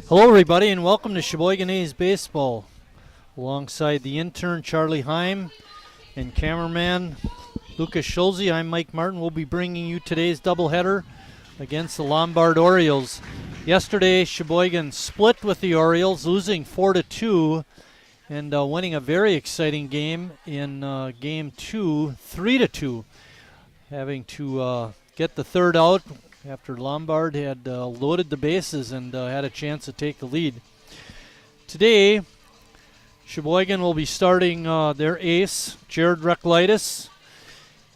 Hello, everybody, and welcome to Sheboygan A's Baseball. Alongside the intern, Charlie Heim, and cameraman, Lucas Schulze, I'm Mike Martin. We'll be bringing you today's doubleheader against the Lombard Orioles. Yesterday, Sheboygan split with the Orioles, losing 4-2, and winning a very exciting game in Game 2, 3-2, having to get the third out after Lombard had loaded the bases and had a chance to take the lead. Today, Sheboygan will be starting their ace, Jared Reclitis,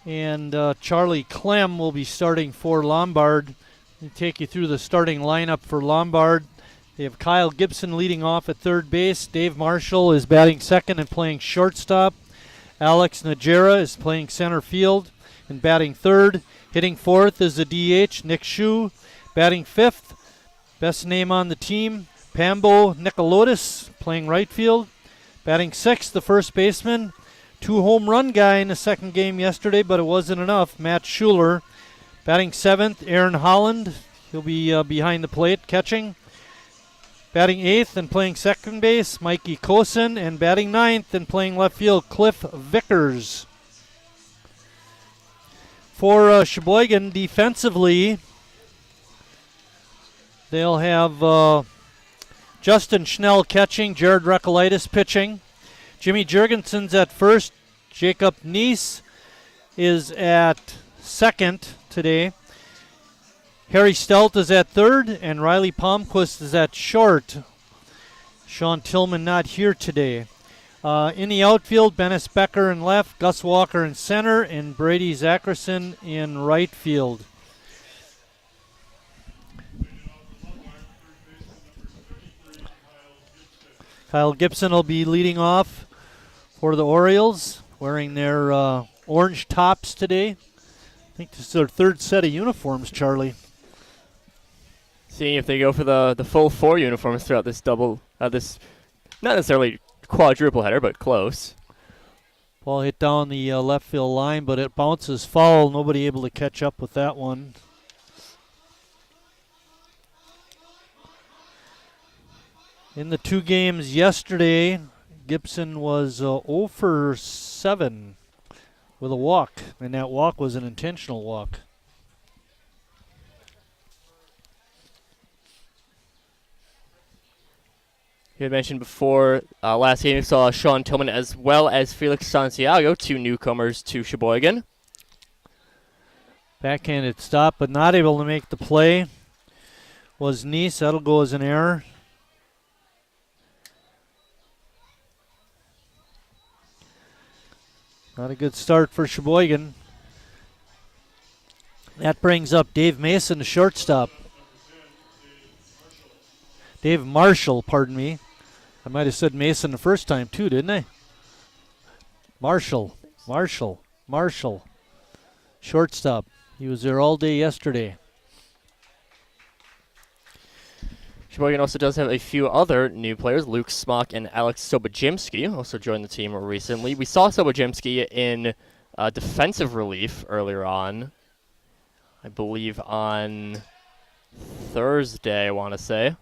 and Charlie Clem will be starting for Lombard. Let me take you through the starting lineup for Lombard. They have Kyle Gibson leading off at third base. Dave Marshall is batting second and playing shortstop. Alex Najera is playing center field and batting third. Hitting fourth is the DH, Nick Shue. Batting fifth, best name on the team, Pambo Nicolotis, playing right field. Batting sixth, the first baseman. 2 home run guy in the second game yesterday, but it wasn't enough, Matt Schuler. Batting seventh, Aaron Holland. He'll be behind the plate catching. Batting eighth and playing second base, Mikey Kosen. And batting ninth and playing left field, Cliff Vickers. For Sheboygan, defensively, they'll have Justin Schnell catching, Jared Reclitis pitching. Jimmy Jurgensen's at first. Jacob Neese is at second today. Harry Stelt is at third, and Riley Palmquist is at short. Sean Tillman not here today. In the outfield, Dennis Becker in left, Gus Walker in center, and Brady Zackerson in right field. Kyle Gibson will be leading off for the Orioles, wearing their orange tops today. I think this is their third set of uniforms, Charlie. Seeing if they go for the full 4 uniforms throughout this this not necessarily quadruple header, but close. Ball hit down the left field line, but it bounces foul. Nobody able to catch up with that one. In the 2 games yesterday, Gibson was 0 for 7 with a walk, and that walk was an intentional walk. You had mentioned before, last game you saw Sean Tillman as well as Felix Santiago, 2 newcomers to Sheboygan. Backhanded stop, but not able to make the play was Neese. That'll go as an error. Not a good start for Sheboygan. That brings up Dave Mason, the shortstop. Dave Marshall, pardon me. I might have said Mason the first time too, didn't I? Marshall. Shortstop. He was there all day yesterday. Sheboygan also does have a few other new players. Luke Smock and Alex Sobojimski also joined the team recently. We saw Sobojimski in defensive relief earlier on. I believe on Thursday, I want to say.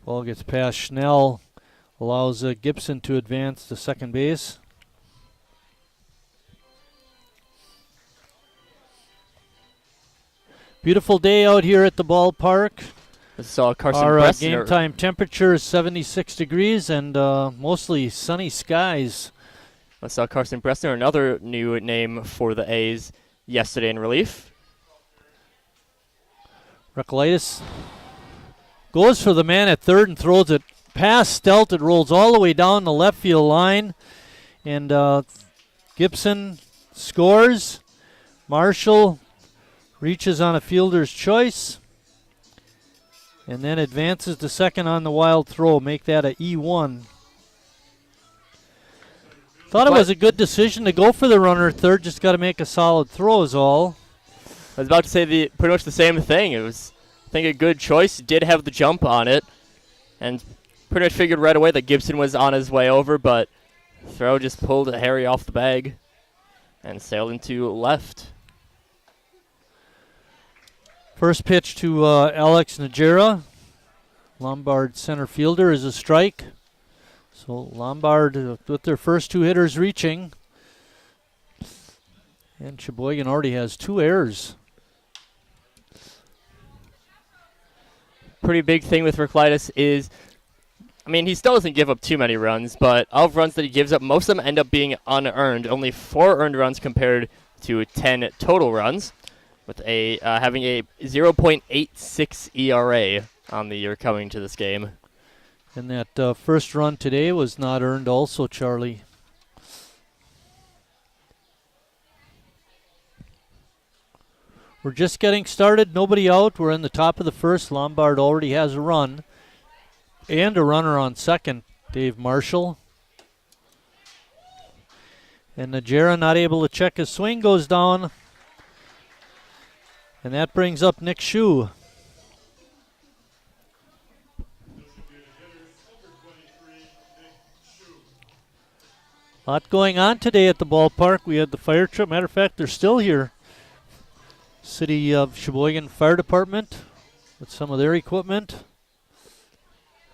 Ball gets past Schnell, allows Gibson to advance to second base. Beautiful day out here at the ballpark. I saw Carson Our Bressner. game time temperature is 76 degrees and mostly sunny skies. I saw Carson Bressner, another new name for the A's, yesterday in relief. Reclitis goes for the man at third and throws it past Stelt. It rolls all the way down the left field line. And Gibson scores. Marshall reaches on a fielder's choice. And then advances to second on the wild throw. Make that a E1. Thought it was a good decision to go for the runner at third. Just got to make a solid throw is all. I was about to say pretty much the same thing. It was, I think, a good choice. Did have the jump on it, and pretty much figured right away that Gibson was on his way over, but throw just pulled Harry off the bag and sailed into left. First pitch to Alex Najera. Lombard center fielder is a strike. So Lombard with their first 2 hitters reaching. And Sheboygan already has 2 errors. Pretty big thing with Herclitus is, I mean, he still doesn't give up too many runs, but of runs that he gives up, most of them end up being unearned. Only 4 earned runs compared to 10 total runs, with having a 0.86 ERA on the year coming to this game. And that first run today was not earned also, Charlie. We're just getting started. Nobody out. We're in the top of the first. Lombard already has a run. And a runner on second, Dave Marshall. And Najera not able to check his swing, goes down. And that brings up Nick Shue. A lot going on today at the ballpark. We had the fire truck. Matter of fact, they're still here. City of Sheboygan Fire Department with some of their equipment.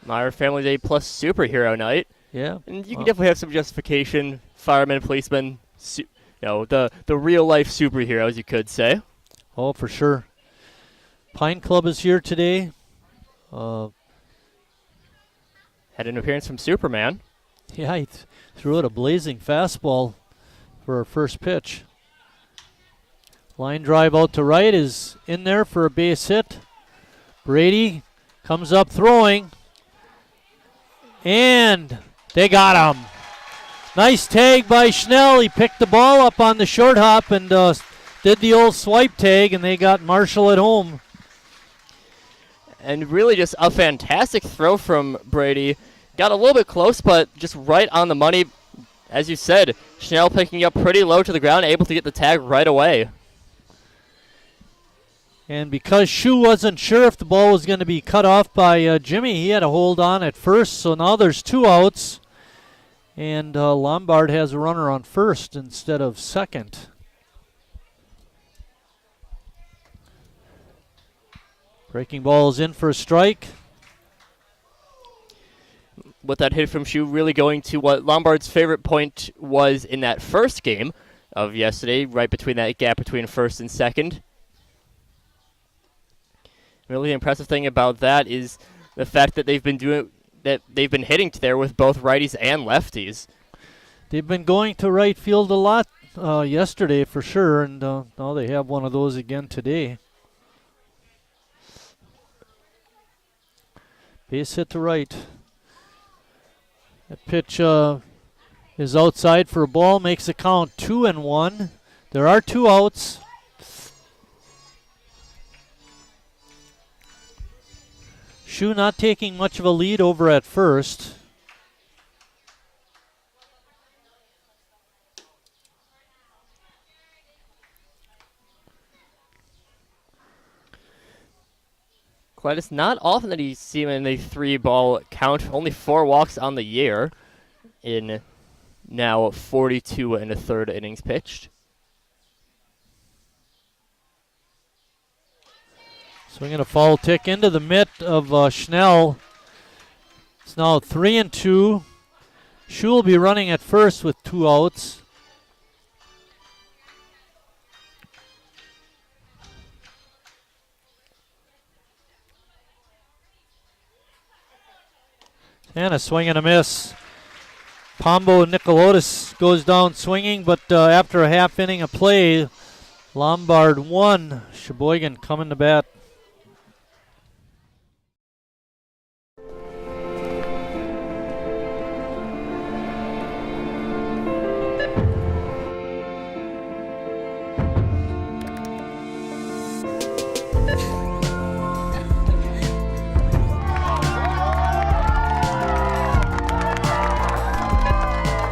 Meyer Family Day plus superhero night. Yeah. And you can definitely have some justification. Firemen, policemen, the real life superheroes, you could say. Oh, for sure. Pine Club is here today. Had an appearance from Superman. Yeah, he threw out a blazing fastball for our first pitch. Line drive out to right is in there for a base hit. Brady comes up throwing. And they got him. Nice tag by Schnell. He picked the ball up on the short hop and did the old swipe tag, and they got Marshall at home. And really just a fantastic throw from Brady. Got a little bit close, but just right on the money. As you said, Schnell picking up pretty low to the ground, able to get the tag right away. And because Shue wasn't sure if the ball was going to be cut off by Jimmy, he had to hold on at first. So now there's 2 outs. And Lombard has a runner on first instead of second. Breaking ball is in for a strike. With that hit from Shue really going to what Lombard's favorite point was in that first game of yesterday, right between that gap between first and second. Really impressive thing about that is the fact that they've been hitting there with both righties and lefties. They've been going to right field a lot yesterday for sure, and now they have one of those again today. Base hit to right. That pitch is outside for a ball, makes a count 2-1. There are 2 outs. Shue not taking much of a lead over at first. It's not often that he's seen in a 3-ball count. Only 4 walks on the year in now 42 1/3 innings pitched. Swinging a foul tick into the mitt of Schnell. It's now 3-2. Shue will be running at first with 2 outs. And a swing and a miss. Pombo Nicolotis goes down swinging, but after a half inning of play, Lombard won. Sheboygan coming to bat.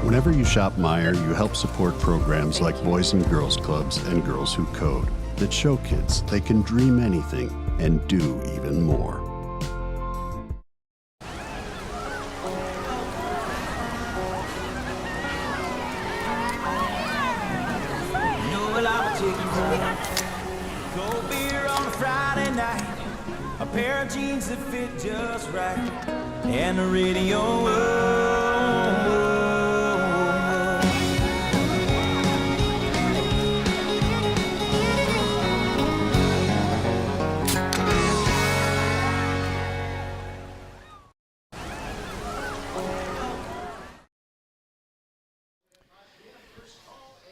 Whenever you shop Meijer, you help support programs like Boys and Girls Clubs and Girls Who Code that show kids they can dream anything and do even more. Cold beer on a Friday night, A pair of jeans that fit just right, and the radio.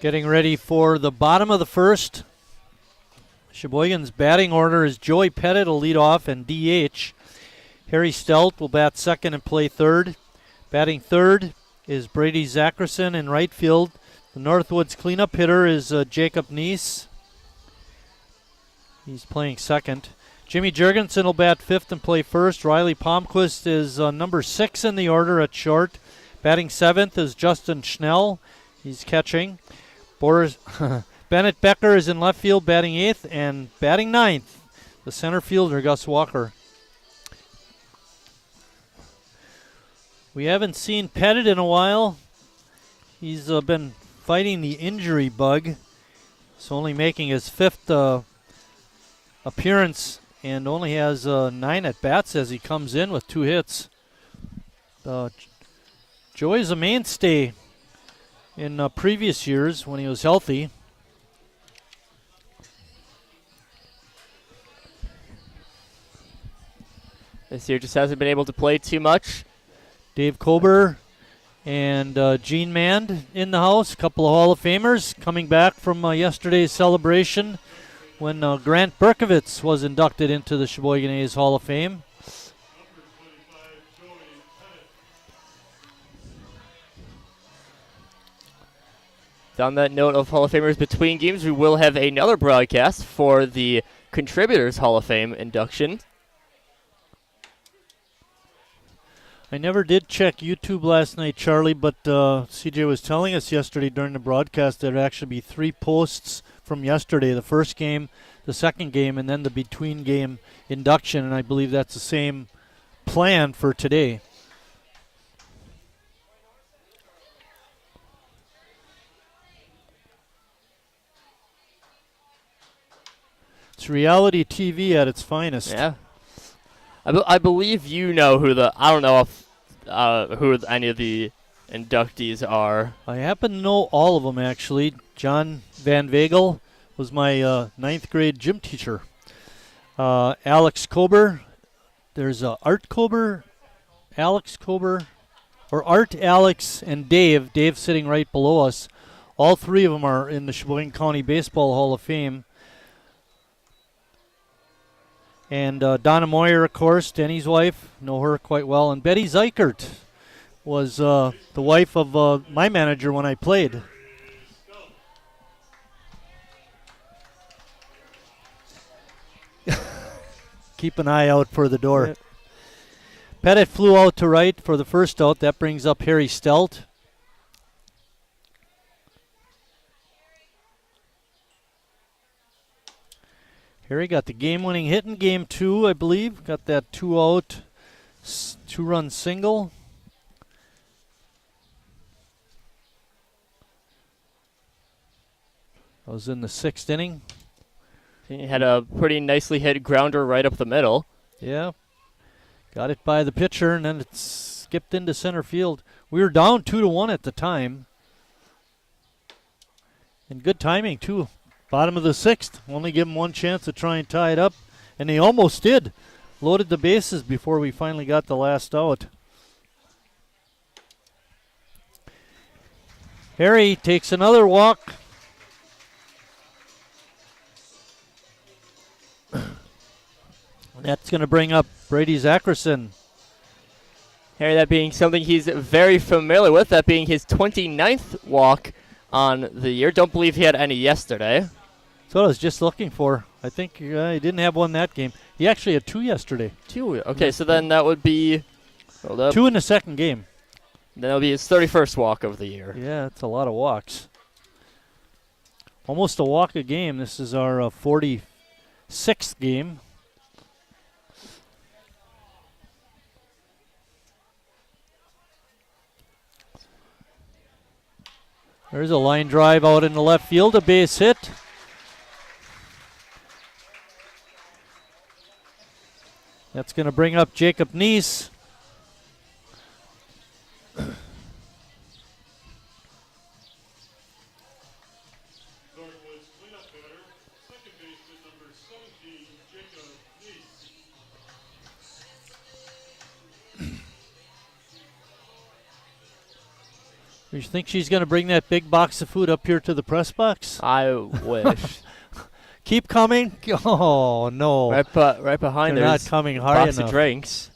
Getting ready for the bottom of the first. Sheboygan's batting order is Joey Pettit will lead off and DH. Harry Stout will bat second and play third. Batting third is Brady Zackerson in right field. The Northwoods cleanup hitter is Jacob Neese. He's playing second. Jimmy Jurgensen will bat fifth and play first. Riley Palmquist is number 6 in the order at short. Batting seventh is Justin Schnell. He's catching. Bennett Becker is in left field, batting 8th, and batting 9th, the center fielder, Gus Walker. We haven't seen Pettit in a while. He's been fighting the injury bug. He's only making his 5th appearance and only has 9 at-bats as he comes in with 2 hits. Joey's a mainstay in previous years when he was healthy. This year just hasn't been able to play too much. Dave Kober and Gene Mand in the house. A couple of Hall of Famers coming back from yesterday's celebration when Grant Berkovitz was inducted into the Sheboygan A's Hall of Fame. On that note of Hall of Famers between games, we will have another broadcast for the Contributors Hall of Fame induction. I never did check YouTube last night, Charlie, but CJ was telling us yesterday during the broadcast there'd actually be 3 posts from yesterday, the first game, the second game, and then the between game induction, and I believe that's the same plan for today. It's reality TV at its finest. Yeah. I believe you know who I don't know if who any of the inductees are. I happen to know all of them, actually. John Van Vagel was my 9th grade gym teacher. Alex Kober. There's Art Kober, Alex Kober, or Art, Alex, and Dave. Dave sitting right below us. All 3 of them are in the Sheboygan County Baseball Hall of Fame. And Donna Moyer, of course, Denny's wife, know her quite well. And Betty Zeikert was the wife of my manager when I played. Keep an eye out for the door. Yep. Pettit flew out to right for the first out. That brings up Harry Stout. Harry got the game-winning hit in Game 2, I believe. Got that 2-out, 2-run single. That was in the 6th inning. He had a pretty nicely hit grounder right up the middle. Yeah. Got it by the pitcher, and then it skipped into center field. We were down 2-1 at the time. And good timing, too. Bottom of the 6th. Only give them one chance to try and tie it up. And they almost did. Loaded the bases before we finally got the last out. Harry takes another walk. That's going to bring up Brady Zackerson. Harry, that being something he's very familiar with, that being his 29th walk on the year. Don't believe he had any yesterday. So I was just looking for. I think he didn't have one that game. He actually had 2 yesterday. 2? Okay, so then that would be... 2 in the second game. Then that'll be his 31st walk of the year. Yeah, that's a lot of walks. Almost a walk a game. This is our 46th game. There's a line drive out in the left field, a base hit. That's going to bring up Jacob Neese. You think she's going to bring that big box of food up here to the press box? I wish. Keep coming. Oh, no. Right behind They're her. not coming hard Box enough. of drinks.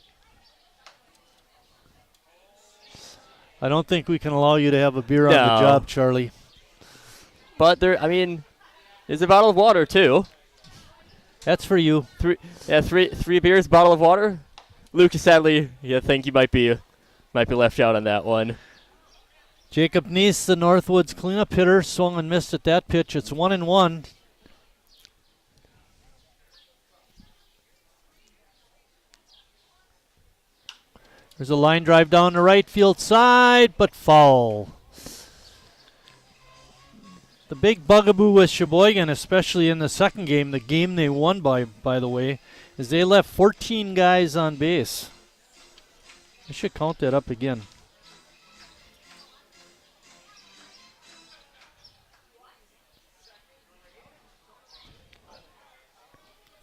I don't think we can allow you to have a beer on the job, Charlie. But there's a bottle of water too. That's for you. Three beers, bottle of water. Lucas, sadly, I think you might be left out on that one. Jacob Neese, the Northwoods cleanup hitter, swung and missed at that pitch. It's 1-1. There's a line drive down the right field side, but foul. The big bugaboo with Sheboygan, especially in the second game, the game they won by the way, is they left 14 guys on base. I should count that up again.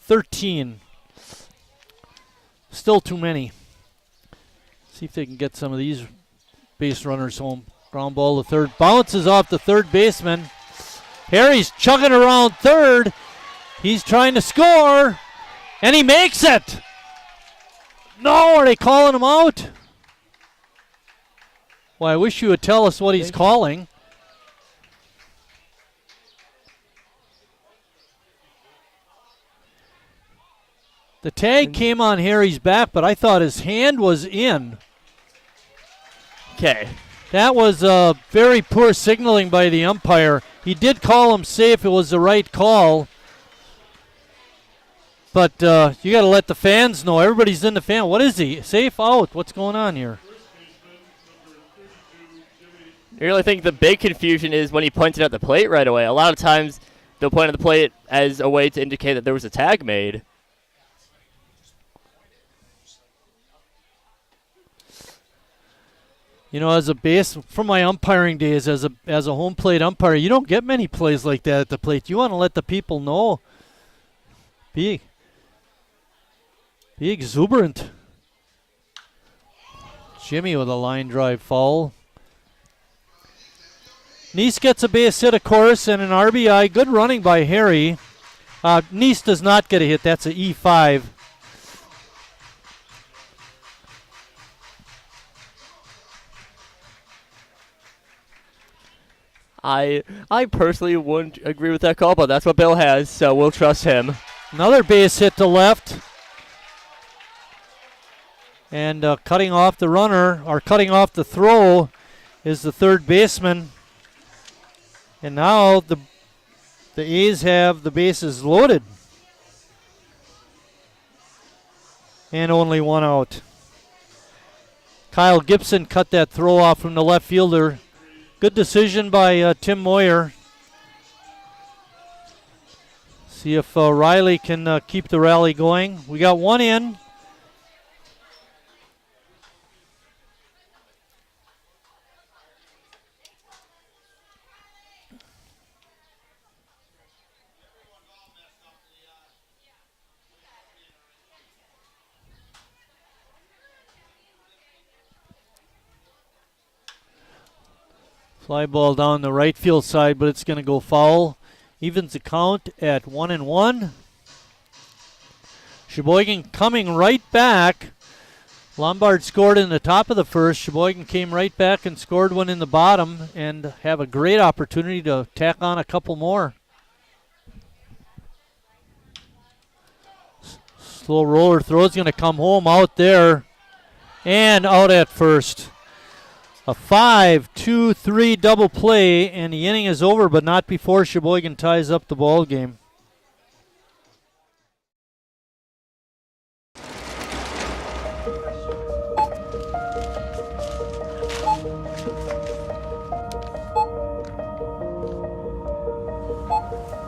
13. Still too many. See if they can get some of these base runners home. Ground ball to third. Bounces off the third baseman. Harry's chugging around third. He's trying to score. And he makes it. No, are they calling him out? Well, I wish you would tell us what he's calling. The tag came on Harry's back, but I thought his hand was in. Okay. That was very poor signaling by the umpire. He did call him safe. It was the right call. But you got to let the fans know. Everybody's in the fan. What is he? Safe out? What's going on here? I really think the big confusion is when he pointed at the plate right away. A lot of times they'll point at the plate as a way to indicate that there was a tag made. You know, as a base, from my umpiring days as a home plate umpire, you don't get many plays like that at the plate. You want to let the people know. Be exuberant. Jimmy with a line drive foul. Neese gets a base hit, of course, and an RBI. Good running by Harry. Neese does not get a hit. That's an E5. I personally wouldn't agree with that call, but that's what Bill has, so we'll trust him. Another base hit to left. And cutting off the runner, or cutting off the throw, is the third baseman. And now the A's have the bases loaded. And only one out. Kyle Gibson cut that throw off from the left fielder. Good decision by Tim Moyer. See if Riley can keep the rally going. We got one in. Fly ball down the right field side, but it's going to go foul. Evens the count at 1-1. Sheboygan coming right back. Lombard scored in the top of the first. Sheboygan came right back and scored one in the bottom and have a great opportunity to tack on a couple more. Slow roller throw is going to come home out there and out at first. A 5-2-3 double play, and the inning is over, but not before Sheboygan ties up the ball game.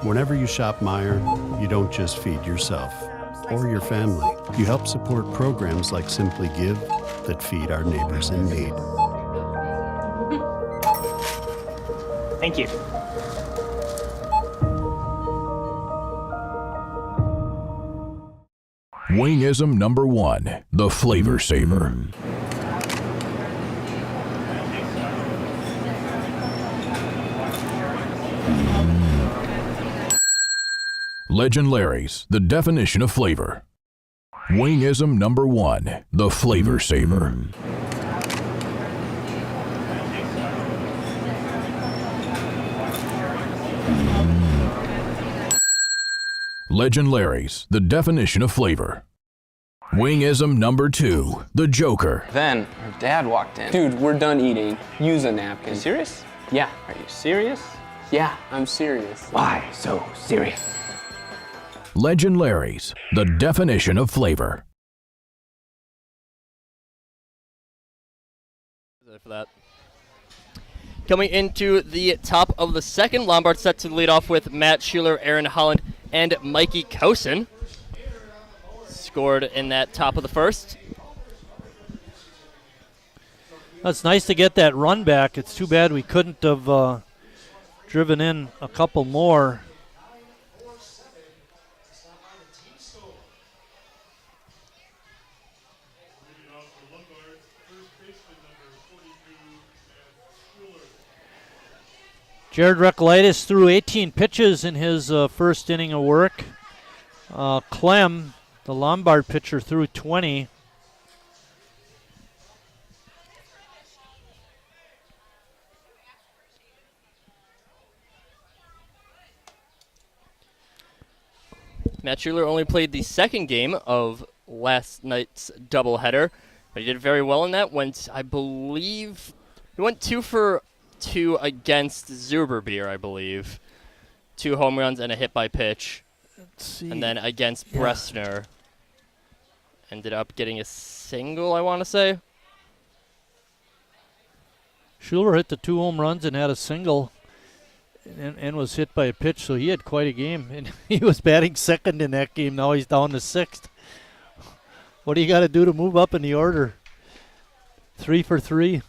Whenever you shop Meijer, you don't just feed yourself. or your family. You help support programs like Simply Give that feed our neighbors in need. Thank you. Wingism number 1, the Flavor Saver. Legend Larry's, the definition of flavor. Wingism number 1, the Flavor Saver. Legend Larry's, the definition of flavor. Wingism number 2, the Joker. Then her dad walked in. Dude, we're done eating. Use a napkin. You serious? Yeah. Are you serious? Yeah, I'm serious. Why so serious? Legend Larry's, the definition of flavor. For that. Coming into the top of the second, Lombard set to lead off with Matt Schuler, Aaron Holland, and Mikey Kosen. Scored in that top of the first. It's nice to get that run back. It's too bad we couldn't have driven in a couple more. Jared Recolaitis threw 18 pitches in his first inning of work. Clem, the Lombard pitcher, threw 20. Matt Schuler only played the second game of last night's doubleheader, but he did very well in that. I believe, he went 2 for 2 against Zuberbier, I believe. 2 home runs and a hit by pitch. Let's see. And then against Bressner, ended up getting a single, I want to say. Schuler hit the 2 home runs and had a single and was hit by a pitch, so he had quite a game. And he was batting second in that game. Now he's down to 6th. What do you got to do to move up in the order? 3 for 3.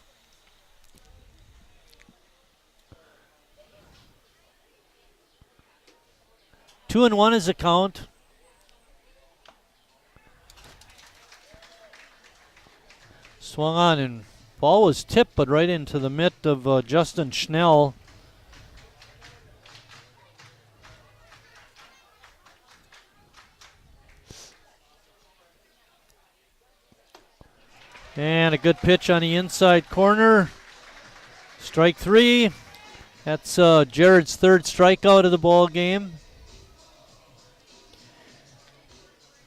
Two and 1 is the count. Swung on and ball was tipped, but right into the mitt of Justin Schnell. And a good pitch on the inside corner. Strike 3. That's Jared's 3rd strikeout of the ball game.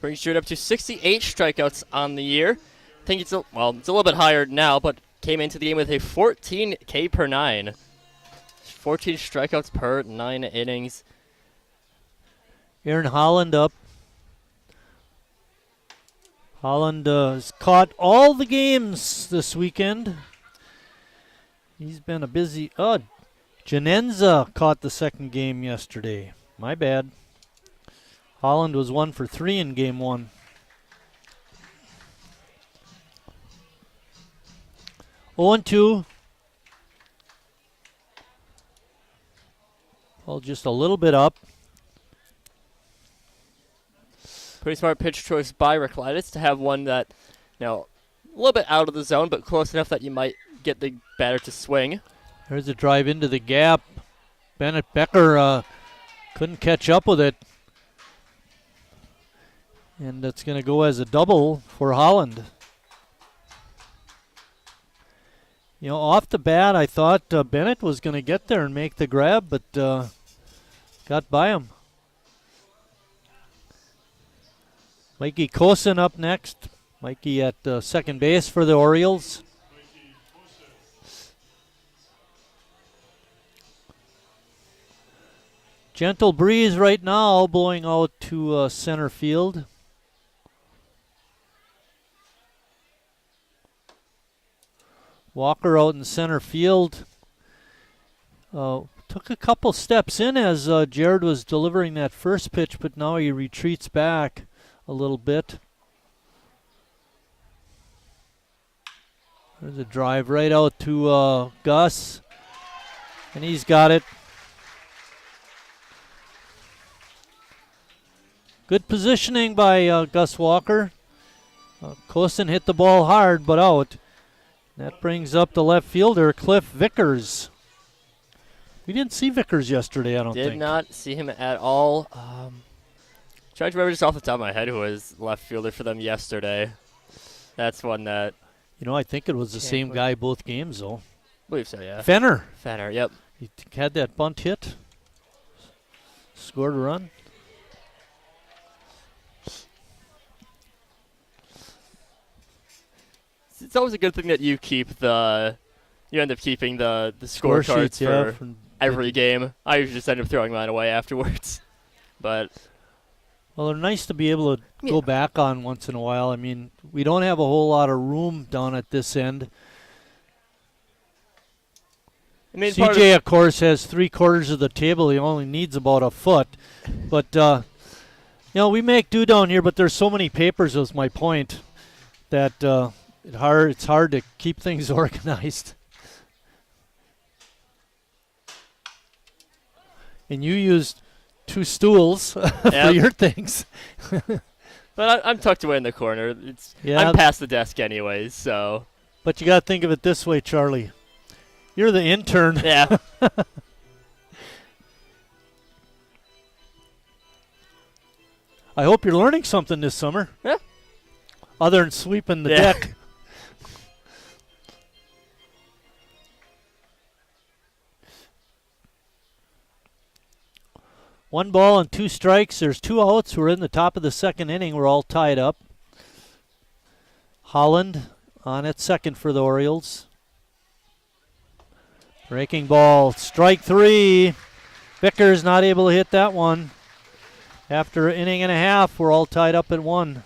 Brings Jared up to 68 strikeouts on the year. I think it's a little bit higher now, but came into the game with a 14 K per 9. 14 strikeouts per 9 innings. Aaron Holland up. Holland has caught all the games this weekend. He's been a busy... Oh, Janenza caught the second game yesterday. My bad. Holland was 1 for 3 in game 1. 0-2. Well, just a little bit up. Pretty smart pitch choice by Recolaitis to have one that, a little bit out of the zone, but close enough that you might get the batter to swing. There's a drive into the gap. Bennett Becker couldn't catch up with it. And that's going to go as a double for Holland. Off the bat, I thought Bennett was going to get there and make the grab, but got by him. Mikey Kosen up next. Mikey at second base for the Orioles. Gentle breeze right now blowing out to center field. Walker out in center field. Took a couple steps in as Jared was delivering that first pitch, but now he retreats back a little bit. There's a drive right out to Gus, and he's got it. Good positioning by Gus Walker. Cosin hit the ball hard, but out. That brings up the left fielder, Cliff Vickers. We didn't see Vickers yesterday, I don't think. Did not see him at all. Trying to remember just off the top of my head who was left fielder for them yesterday. That's one that... You know, I think it was the same guy both games, though. I believe so, yeah. Fenner. Fenner, yep. He had that bunt hit. Scored a run. It's always a good thing that you end up keeping the scorecards for every game. I usually just end up throwing mine away afterwards. But well, they're nice to be able to go back on once in a while. I mean, we don't have a whole lot of room down at this end. CJ, of course, has 3/4 of the table. He only needs about a foot. But, you know, we make do down here, but there's so many papers, was my point, that it's hard to keep things organized. And you used 2 stools for your things. But I'm tucked away in the corner. I'm past the desk anyways, so. But you got to think of it this way, Charlie. You're the intern. Yeah. I hope you're learning something this summer. Yeah. Other than sweeping the deck. One ball and 2 strikes. There's 2 outs. We're in the top of the second inning. We're all tied up. Holland on at second for the Orioles. Breaking ball, strike 3. Vickers not able to hit that one. After an inning and a half, we're all tied up at 1.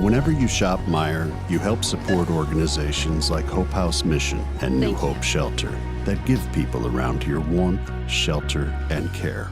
Whenever you shop Meijer, you help support organizations like Hope House Mission and New Hope Shelter that give people around here warmth, shelter, and care.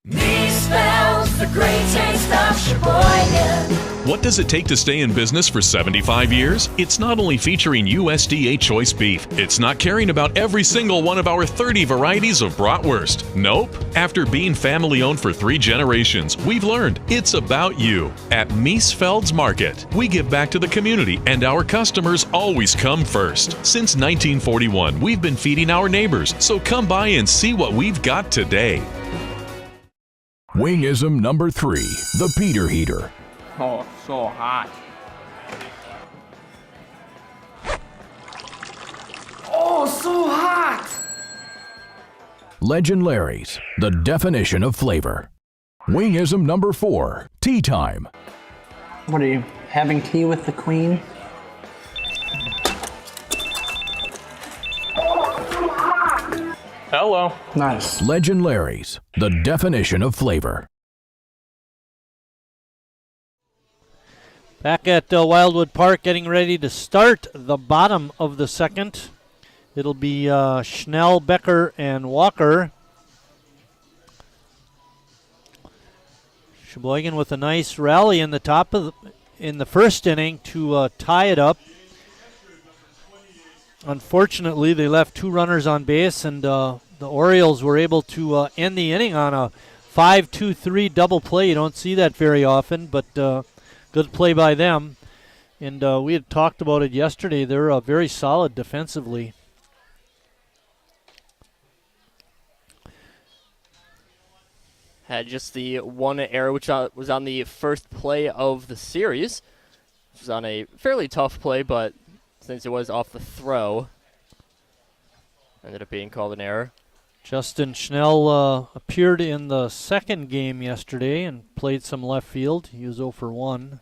Me spells the great taste of Sheboygan. What does it take to stay in business for 75 years? It's not only featuring USDA choice beef. It's not caring about every single one of our 30 varieties of bratwurst. Nope. After being family owned for 3 generations, we've learned it's about you. At Miesfeld's Market, we give back to the community and our customers always come first. Since 1941, we've been feeding our neighbors, so come by and see what we've got today. Wingism number 3, the Peter Heater. Oh, so hot. Oh, so hot! Legend Larry's, the definition of flavor. Wingism number 4, tea time. What are you, having tea with the Queen? Hello. Nice. Legend Larry's, the definition of flavor. Back at Wildwood Park, getting ready to start the bottom of the second. It'll be Schnell, Becker, and Walker. Sheboygan with a nice rally in the top of in the first inning to tie it up. Unfortunately, they left 2 runners on base, and the Orioles were able to end the inning on a 5-2-3 double play. You don't see that very often, but good play by them. And we had talked about it yesterday. They're very solid defensively. Had just the 1 error, which was on the first play of the series. Which was on a fairly tough play, but since it was off the throw, ended up being called an error. Justin Schnell appeared in the second game yesterday and played some left field. He was 0 for 1.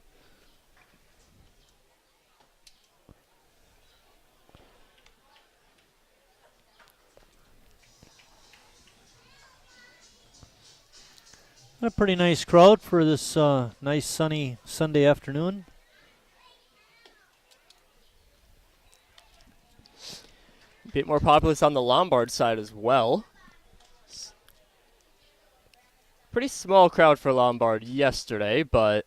A pretty nice crowd for this nice sunny Sunday afternoon. A bit more populous on the Lombard side as well. Pretty small crowd for Lombard yesterday, but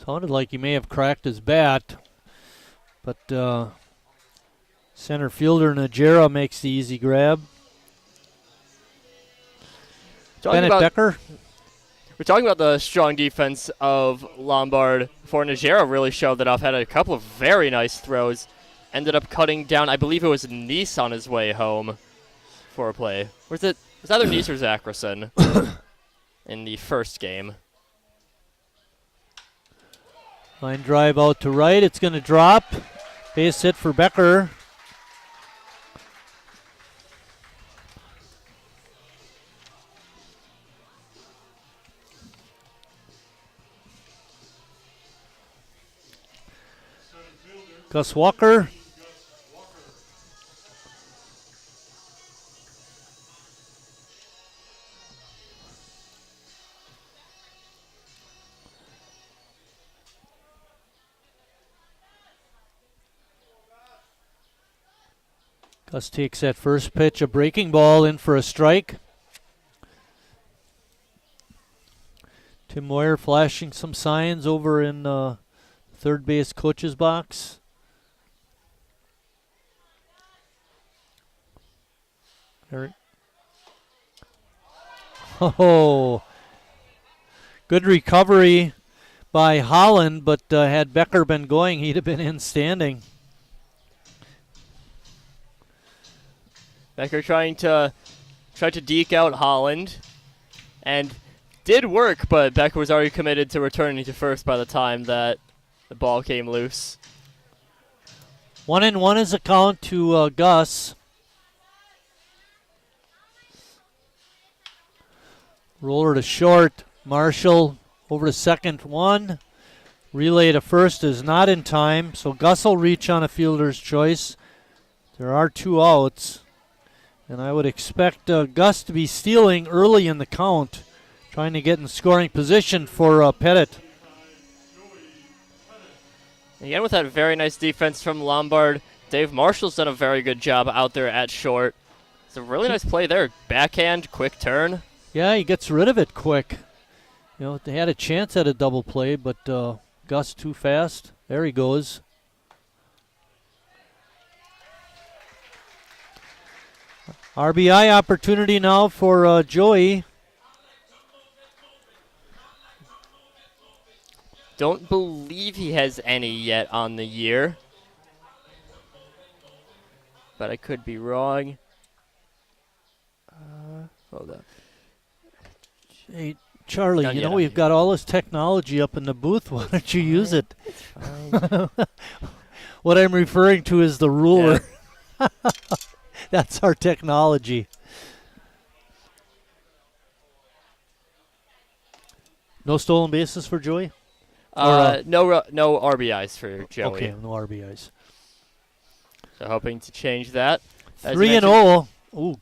sounded like he may have cracked his bat. But center fielder Najera makes the easy grab. Bennett Becker. We're talking about the strong defense of Lombard before Najera really showed that off. Had a couple of very nice throws. Ended up cutting down, I believe it was Nice on his way home for a play. Was it either Nice or Zackerson in the first game? Line drive out to right. It's going to drop. Base hit for Becker. Gus Walker. Gus takes that first pitch, a breaking ball in for a strike. Tim Moyer flashing some signs over in third base coach's box. Eric. Oh, good recovery by Holland, but had Becker been going, he'd have been in standing. Becker trying to deke out Holland, and did work, but Becker was already committed to returning to first by the time that the ball came loose. 1-1 is a count to Gus. Roller to short. Marshall over to second, 1. Relay to first is not in time, so Gus will reach on a fielder's choice. There are 2 outs, and I would expect Gus to be stealing early in the count, trying to get in scoring position for Pettit. Again, with that very nice defense from Lombard, Dave Marshall's done a very good job out there at short. It's a really nice play there. Backhand, quick turn. Yeah, he gets rid of it quick. You know, they had a chance at a double play, but Gus too fast. There he goes. RBI opportunity now for Joey. Don't believe he has any yet on the year, but I could be wrong. Hold on. Hey, Charlie, you know we've got all this technology up in the booth. Why don't you use it? What I'm referring to is the ruler. Yeah. That's our technology. No stolen bases for Joey? No RBIs for Joey. Okay, no RBIs. So hoping to change that. 3-0. Ooh.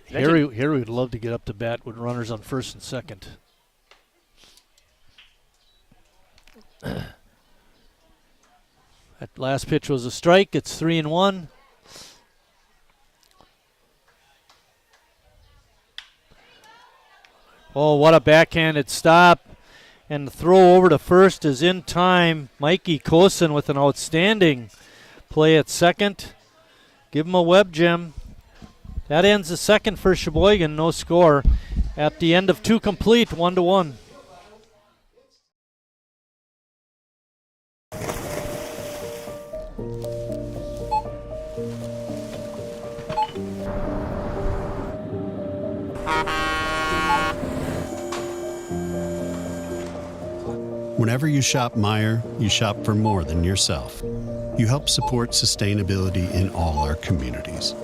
Harry would love to get up to bat with runners on first and second. That last pitch was a strike. It's 3-1. Oh, what a backhanded stop. And the throw over to first is in time. Mikey Kosen with an outstanding play at second. Give him a web gem. That ends the second for Sheboygan. No score. At the end of 2 complete, 1-1. Whenever you shop Meijer, you shop for more than yourself. You help support sustainability in all our communities.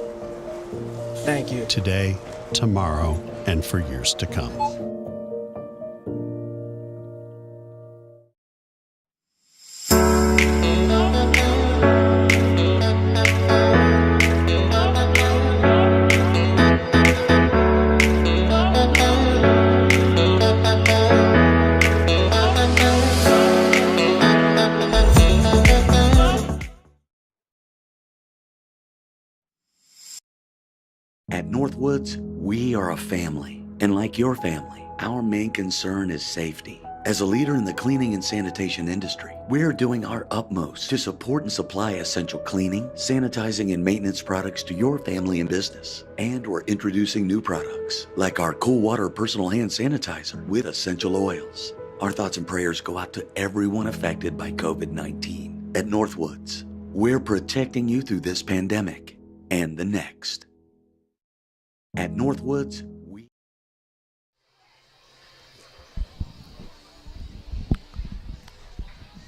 Thank you. Today, tomorrow, and for years to come. At Northwoods, we are a family. And like your family, our main concern is safety. As a leader in the cleaning and sanitation industry, we're doing our utmost to support and supply essential cleaning, sanitizing, and maintenance products to your family and business. And we're introducing new products, like our Cool Water Personal Hand Sanitizer with essential oils. Our thoughts and prayers go out to everyone affected by COVID-19. At Northwoods, we're protecting you through this pandemic and the next. At Northwoods,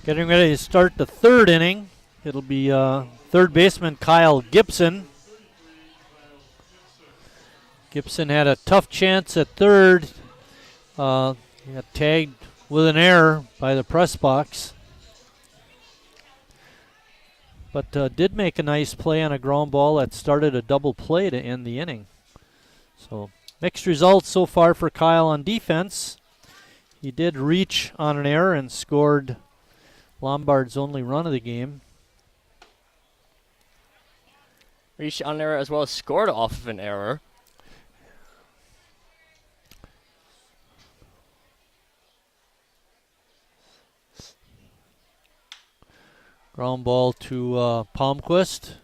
getting ready to start the third inning. It'll be third baseman Kyle Gibson. Gibson had a tough chance at third. He got tagged with an error by the press box. But did make a nice play on a ground ball that started a double play to end the inning. So mixed results so far for Kyle on defense. He did reach on an error and scored Lombard's only run of the game. Reached on an error as well as scored off of an error. Ground ball to Palmquist.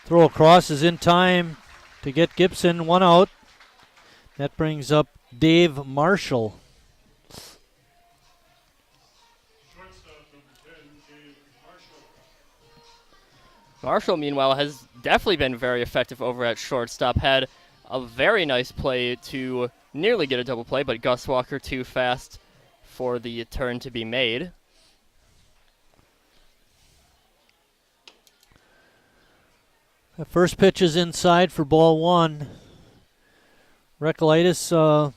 Throw across is in time to get Gibson, one out. That brings up Dave Marshall. Marshall, meanwhile, has definitely been very effective over at shortstop. Had a very nice play to nearly get a double play, but Gus Walker too fast for the turn to be made. The first pitch is inside for ball one. Recolytis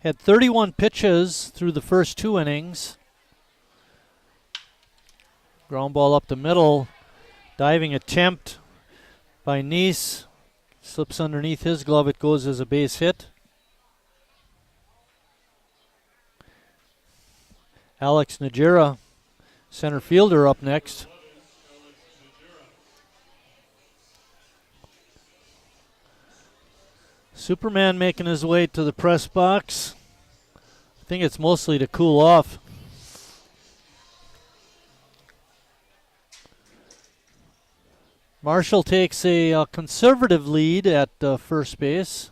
had 31 pitches through the first two innings. Ground ball up the middle. Diving attempt by Neese. Slips underneath his glove. It goes as a base hit. Alex Najera, center fielder, up next. Superman making his way to the press box. I think it's mostly to cool off. Marshall takes a conservative lead at first base.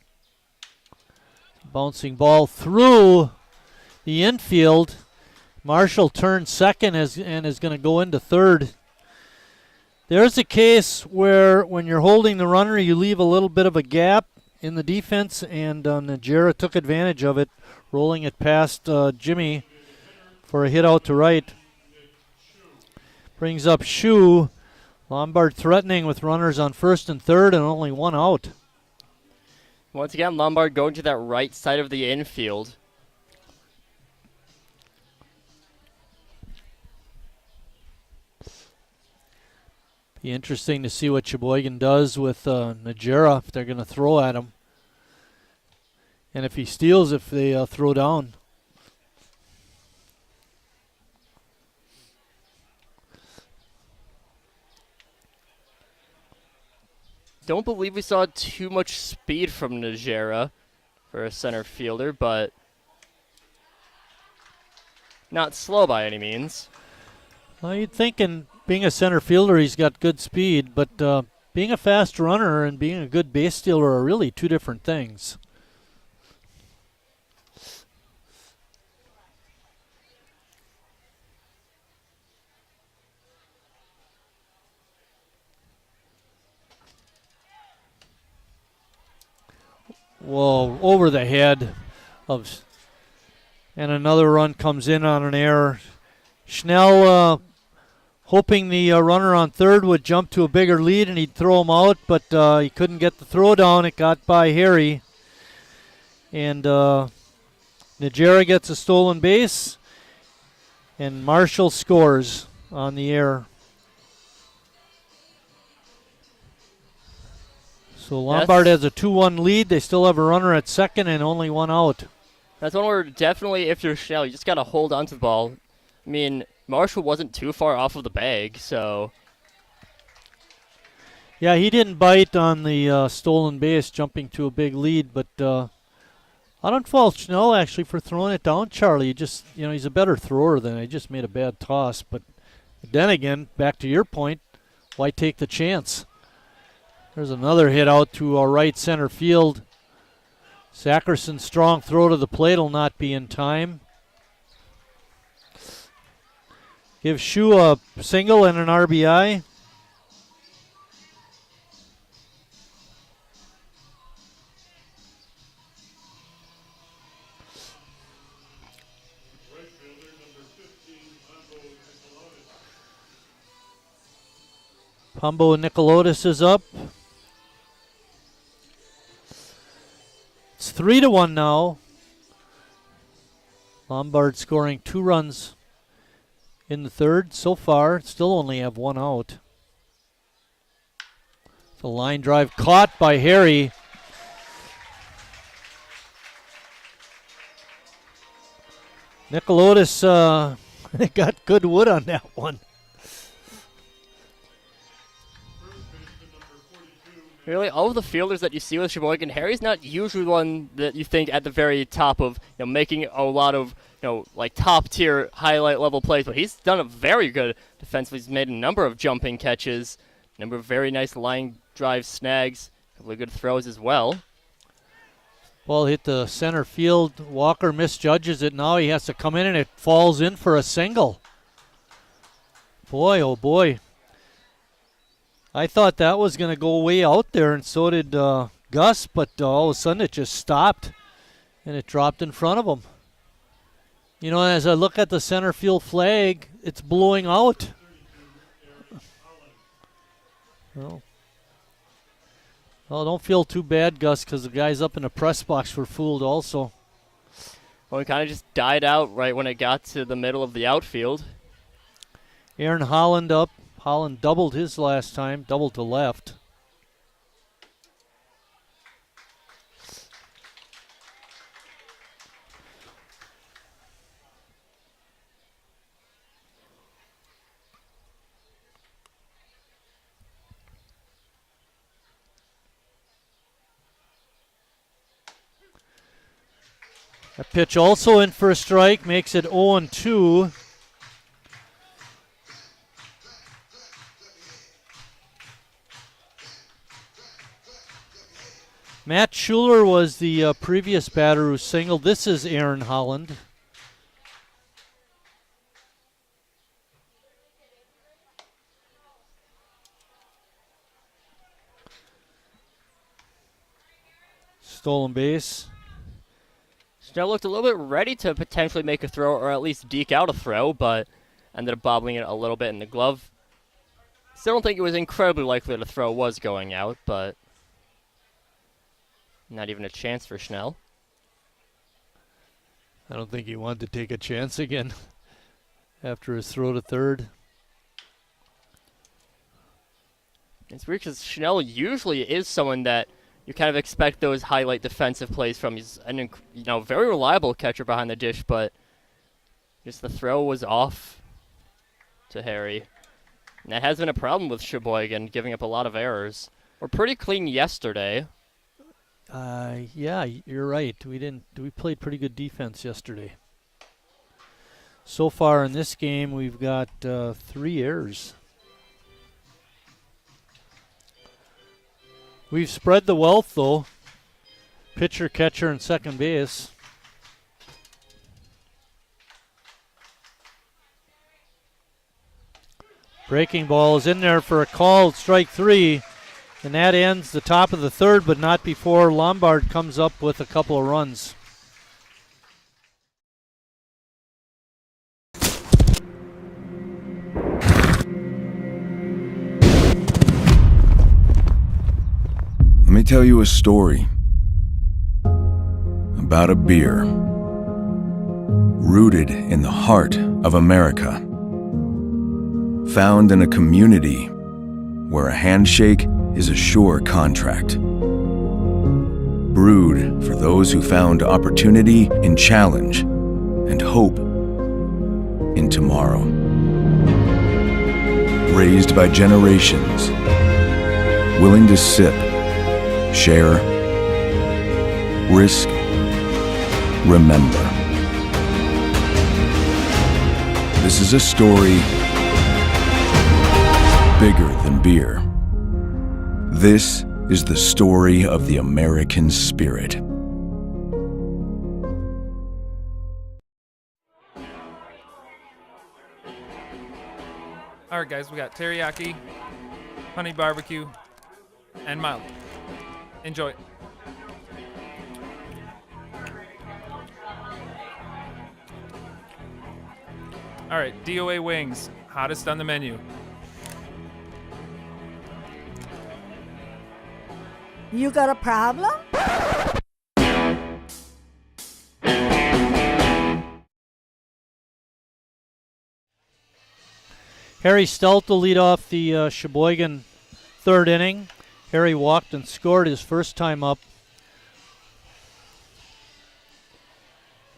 Bouncing ball through the infield. Marshall turns second and is going to go into third. There's a case where when you're holding the runner, you leave a little bit of a gap in the defense, and Najera took advantage of it, rolling it past Jimmy for a hit out to right. Brings up Shu. Lombard threatening with runners on first and third and only one out. Once again, Lombard going to that right side of the infield. Be interesting to see what Sheboygan does with Najera if they're going to throw at him. And if he steals, if they throw down. Don't believe we saw too much speed from Najera for a center fielder, but not slow by any means. Well, you'd think in being a center fielder he's got good speed, but being a fast runner and being a good base stealer are really two different things. Whoa, over the head of, and another run comes in on an error. Schnell hoping the runner on third would jump to a bigger lead and he'd throw him out, but he couldn't get the throw down. It got by Harry. And Najera gets a stolen base, and Marshall scores on the error. So Lombard has a 2-1 lead. They still have a runner at second and only one out. That's one where definitely, if you're Schnell, you just got to hold on to the ball. I mean, Marshall wasn't too far off of the bag, so. Yeah, he didn't bite on the stolen base, jumping to a big lead, but I don't fault Schnell actually for throwing it down, Charlie. He's a better thrower than I just made a bad toss. But then again, back to your point, why take the chance? There's another hit out to right center field. Sackerson's strong throw to the plate will not be in time. Give Shu a single and an RBI. Pombo Nicolotis is up. It's 3-1 now. Lombard scoring 2 runs in the third so far. Still only have 1 out. The line drive caught by Harry. Nicolotis got good wood on that one. Really, all of the fielders that you see with Sheboygan, Harry's not usually one that you think at the very top of making a lot of top tier highlight level plays, but he's done a very good defensively. He's made a number of jumping catches, a number of very nice line drive snags, a couple of good throws as well. Ball hit the center field. Walker misjudges it. Now he has to come in and it falls in for a single. Boy, oh boy. I thought that was going to go way out there, and so did Gus, but all of a sudden it just stopped, and it dropped in front of him. As I look at the center field flag, it's blowing out. Well, don't feel too bad, Gus, because the guys up in the press box were fooled also. Well, it kind of just died out right when it got to the middle of the outfield. Aaron Holland up. Holland doubled his last time, doubled to left. A pitch also in for a strike, makes it 0-2. Matt Schuler was the previous batter who singled. This is Aaron Holland. Stolen base. Snell looked a little bit ready to potentially make a throw or at least deke out a throw, but ended up bobbling it a little bit in the glove. Still don't think it was incredibly likely that a throw was going out, but not even a chance for Schnell. I don't think he wanted to take a chance again after his throw to third. It's weird because Schnell usually is someone that you kind of expect those highlight defensive plays from. He's an very reliable catcher behind the dish, but just the throw was off to Harry. And that has been a problem with Sheboygan, giving up a lot of errors. We're pretty clean yesterday. Yeah, you're right. We played pretty good defense yesterday. So far in this game, we've got 3 errors. We've spread the wealth, though. Pitcher, catcher, and second base. Breaking ball is in there for a call, strike 3. And that ends the top of the third, but not before Lombard comes up with a couple of runs. Let me tell you a story about a beer rooted in the heart of America, found in a community where a handshake is a sure contract. Brewed for those who found opportunity in challenge and hope in tomorrow. Raised by generations, willing to sip, share, risk, remember. This is a story bigger than beer. This is the story of the American spirit. All right, guys, we got teriyaki, honey barbecue, and mild. Enjoy. All right, DOA wings, hottest on the menu. You got a problem? Harry Stout will lead off the Sheboygan third inning. Harry walked and scored his first time up.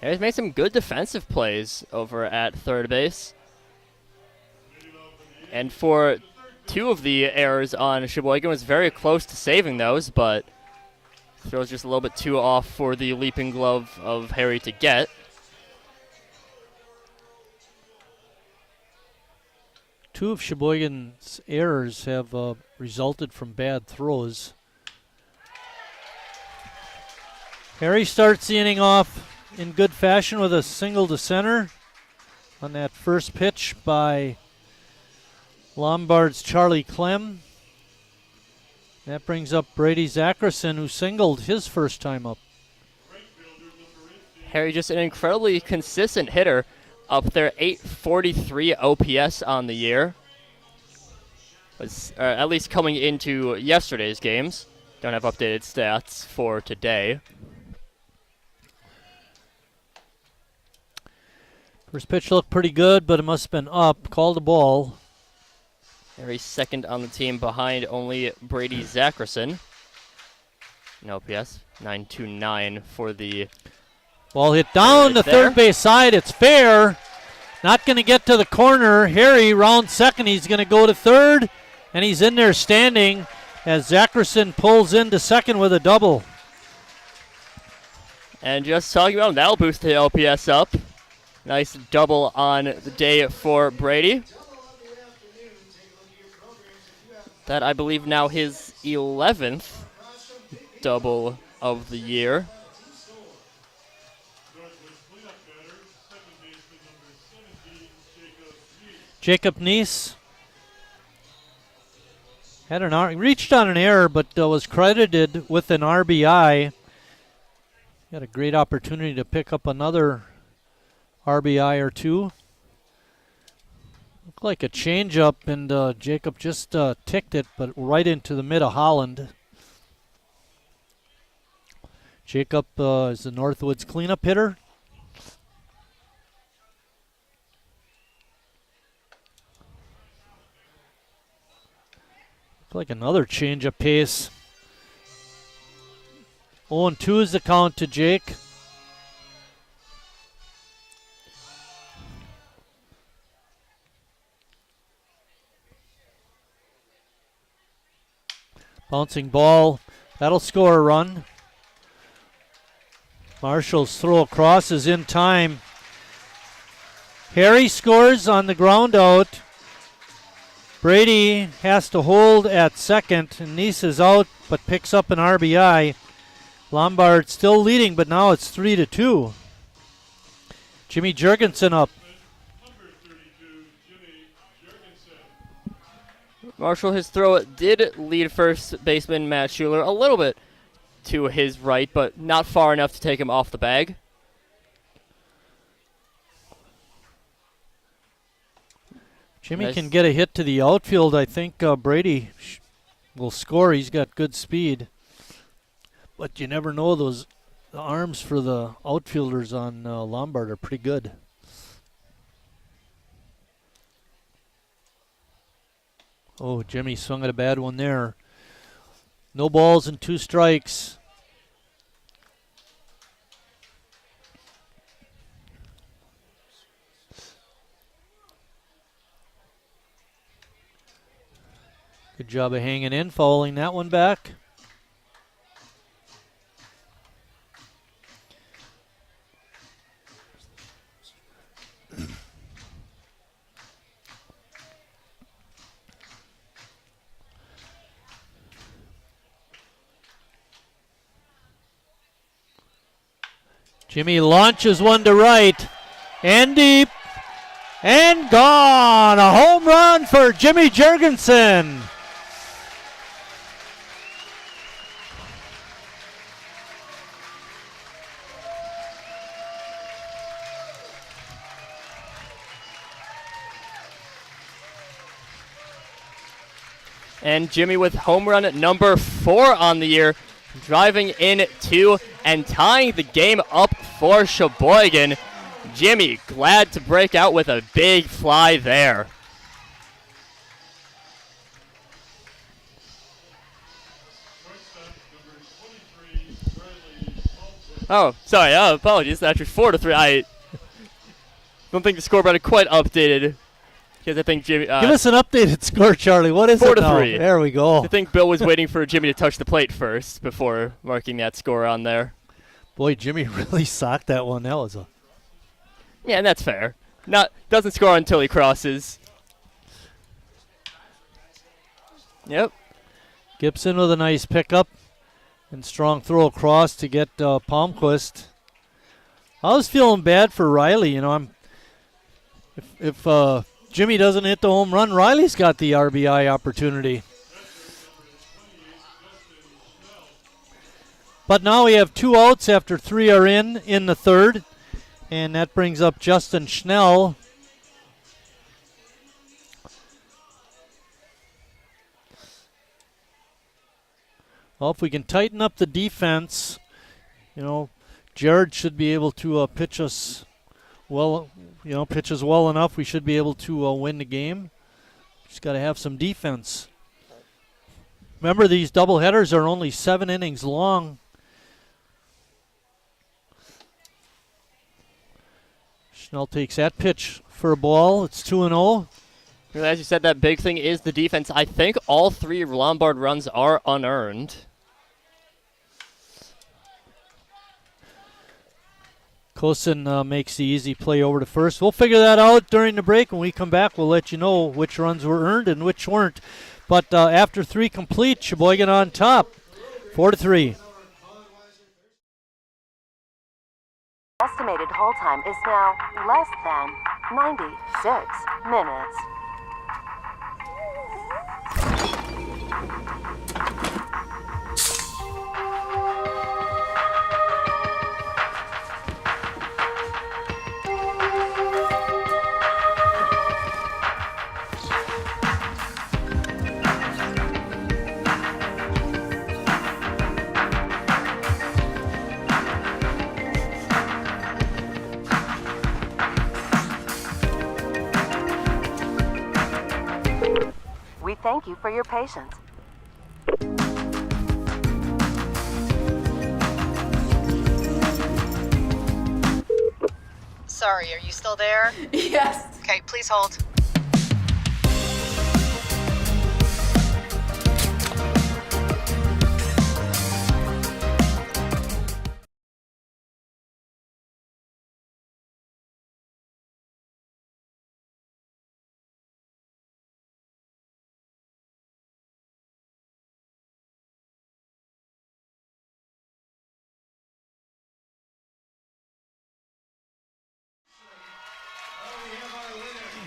Harry's made some good defensive plays over at third base. And for two of the errors on Sheboygan, was very close to saving those, but throws just a little bit too off for the leaping glove of Harry to get. Two of Sheboygan's errors have resulted from bad throws. Harry starts the inning off in good fashion with a single to center on that first pitch by Lombard's Charlie Clem. That brings up Brady Zackerson, who singled his first time up. Harry just an incredibly consistent hitter. Up there, 843 OPS on the year. Was at least coming into yesterday's games. Don't have updated stats for today. First pitch looked pretty good, but it must have been up. Called the ball. Harry's second on the team behind only Brady Zackerson. No OPS, 929 for the... Ball hit down the third base side. It's fair. Not going to get to the corner. Harry round second. He's going to go to third, and he's in there standing as Zackerson pulls into second with a double. And just talking about him, that'll boost the OPS up. Nice double on the day for Brady. That, I believe, now his 11th double of the year. Jacob Neese had reached on an error, but was credited with an RBI. Had a great opportunity to pick up another RBI or two. Looked like a changeup, and Jacob just ticked it, but right into the mid of Holland. Jacob is the Northwoods cleanup hitter. Like another change of pace. 0-2 is the count to Jake. Bouncing ball. That'll score a run. Marshall's throw across is in time. Harry scores on the ground out. Brady has to hold at second, and Neese is out but picks up an RBI. Lombard still leading, but now it's 3-2. Jimmy Jurgensen up. Marshall, his throw did lead first baseman Matt Schuler a little bit to his right, but not far enough to take him off the bag. Jimmy can get a hit to the outfield. I think Brady will score. He's got good speed. But you never know. The arms for the outfielders on Lombard are pretty good. Oh, Jimmy swung at a bad one there. No balls and 2 strikes. Good job of hanging in, fouling that one back. Jimmy launches one to right and deep and gone. A home run for Jimmy Jurgensen. And Jimmy with home run number 4 on the year, driving in 2 and tying the game up for Sheboygan. Jimmy glad to break out with a big fly there. Oh, sorry, apologies. After 4-3, I don't think the scoreboard had quite updated. Because I think Jimmy. Give us an updated score, Charlie. What is it now? 4-3. There we go. I think Bill was waiting for Jimmy to touch the plate first before marking that score on there. Boy, Jimmy really socked that one. That was a. Yeah, and that's fair. Doesn't score until he crosses. Yep. Gibson with a nice pickup and strong throw across to get Palmquist. I was feeling bad for Riley. You know, if Jimmy doesn't hit the home run, Riley's got the RBI opportunity. But now we have 2 outs after 3 are in the third. And that brings up Justin Schnell. Well, if we can tighten up the defense, you know, Jared should be able to pitch us well, pitches well enough. We should be able to win the game. Just got to have some defense. Remember, these doubleheaders are only 7 innings long. Schnell takes that pitch for a ball. It's 2-0. As you said, that big thing is the defense. I think all 3 Lombard runs are unearned. Kosin makes the easy play over to first. We'll figure that out during the break. When we come back, we'll let you know which runs were earned and which weren't. But after 3 complete, Sheboygan on top, 4-3. Estimated hold time is now less than 96 minutes. We thank you for your patience. Sorry, are you still there? Yes. Okay, please hold.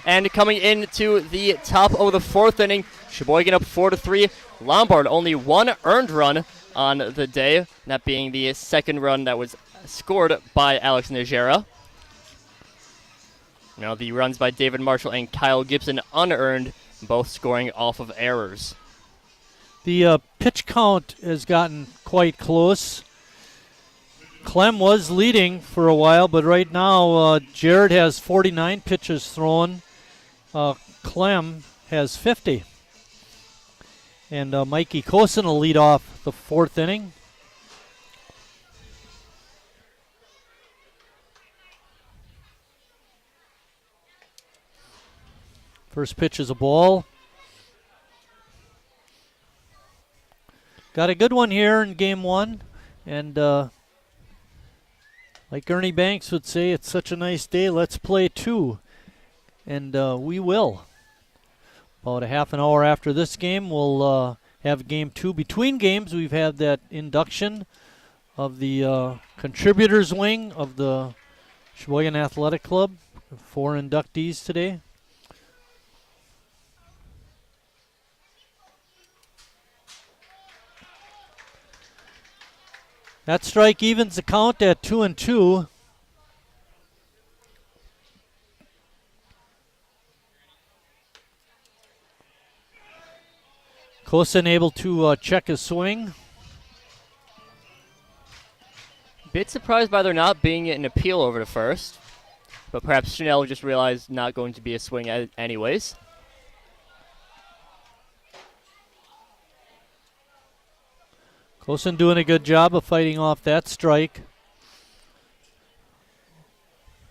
And coming into the top of the 4th inning, Sheboygan up 4-3. Lombard only 1 earned run on the day, that being the 2nd run that was scored by Alex Najera. Now the runs by David Marshall and Kyle Gibson unearned, both scoring off of errors. The pitch count has gotten quite close. Clem was leading for a while, but right now Jared has 49 pitches thrown. Clem has 50. And Mikey Kosin will lead off the 4th inning. First pitch is a ball. got a good one here in game 1. And like Ernie Banks would say, it's such a nice day, let's play 2. And we will. About a half an hour after this game, we'll have game 2. Between games, we've had that induction of the contributors wing of the Sheboygan Athletic Club. 4 inductees today. That strike evens the count at 2-2. Kosin able to check his swing. Bit surprised by there not being an appeal over to first, but perhaps Chanel just realized not going to be a swing anyways. Kosin doing a good job of fighting off that strike.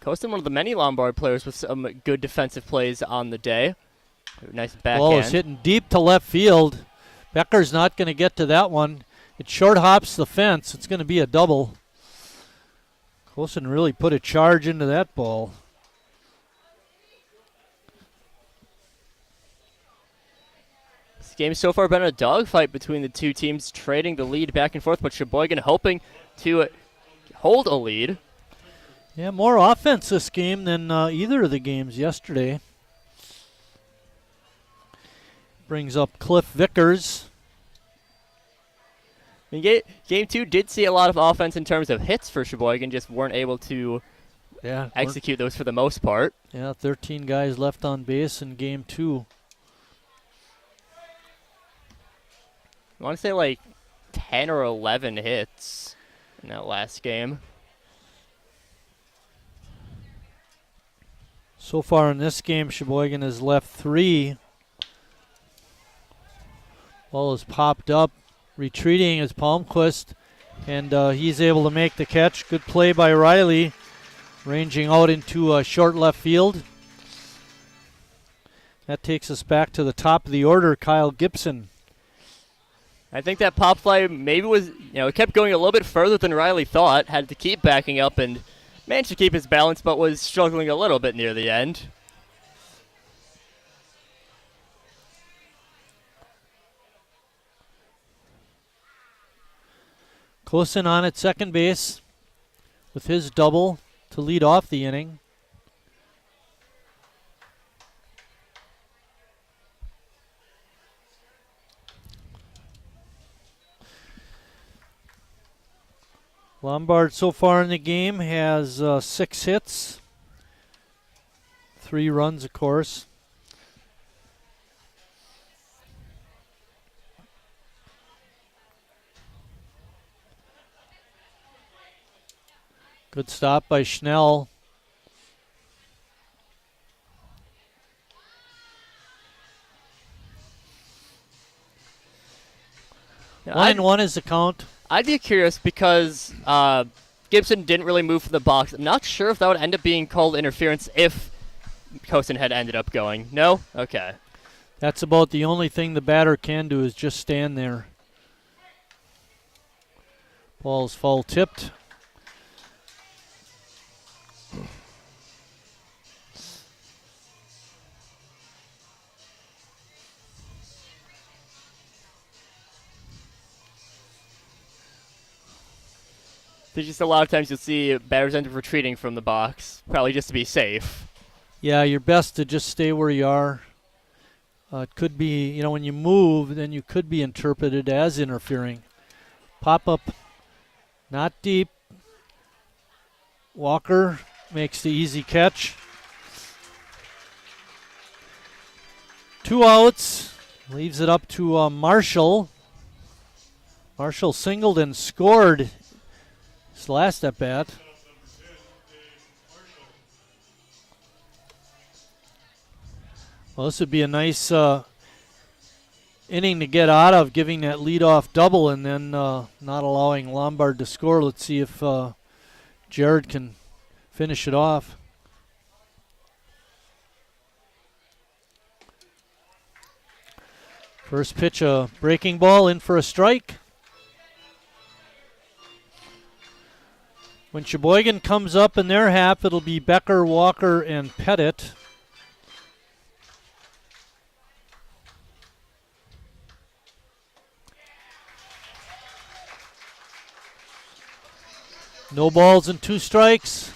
Kosin, one of the many Lombard players with some good defensive plays on the day. Nice backhand. Ball is hitting deep to left field. Becker's not going to get to that one. It short hops the fence. It's going to be a double. Kosin really put a charge into that ball. This game's so far been a dogfight between the two teams, trading the lead back and forth, but Sheboygan hoping to hold a lead. Yeah, more offense this game than either of the games yesterday. Brings up Cliff Vickers. I mean, game 2 did see a lot of offense in terms of hits for Sheboygan, just weren't able to execute those for the most part. Yeah, 13 guys left on base in game 2. I want to say like 10 or 11 hits in that last game. So far in this game, Sheboygan has left 3. Ball is popped up. Retreating is Palmquist, and he's able to make the catch. Good play by Riley, ranging out into short left field. That takes us back to the top of the order, Kyle Gibson. I think that pop fly maybe was, it kept going a little bit further than Riley thought, had to keep backing up and managed to keep his balance, but was struggling a little bit near the end. Kosin on at second base with his double to lead off the inning. Lombard so far in the game has 6 hits, 3 runs, of course. Good stop by Schnell. Now, 1-1 is the count. I'd be curious because Gibson didn't really move from the box. I'm not sure if that would end up being called interference if Kosin had ended up going. No? Okay. That's about the only thing the batter can do is just stand there. Ball's foul tipped. There's just a lot of times you'll see batters end up retreating from the box, probably just to be safe. Yeah, you're best to just stay where you are. It could be, when you move, then you could be interpreted as interfering. Pop up, not deep. Walker makes the easy catch. 2 outs, leaves it up to Marshall. Marshall singled and scored his last at bat. Well, this would be a nice inning to get out of, giving that leadoff double and then not allowing Lombard to score. Let's see if Jared can finish it off. First pitch, a breaking ball in for a strike. When Sheboygan comes up in their half, it'll be Becker, Walker, and Pettit. No balls and 2 strikes.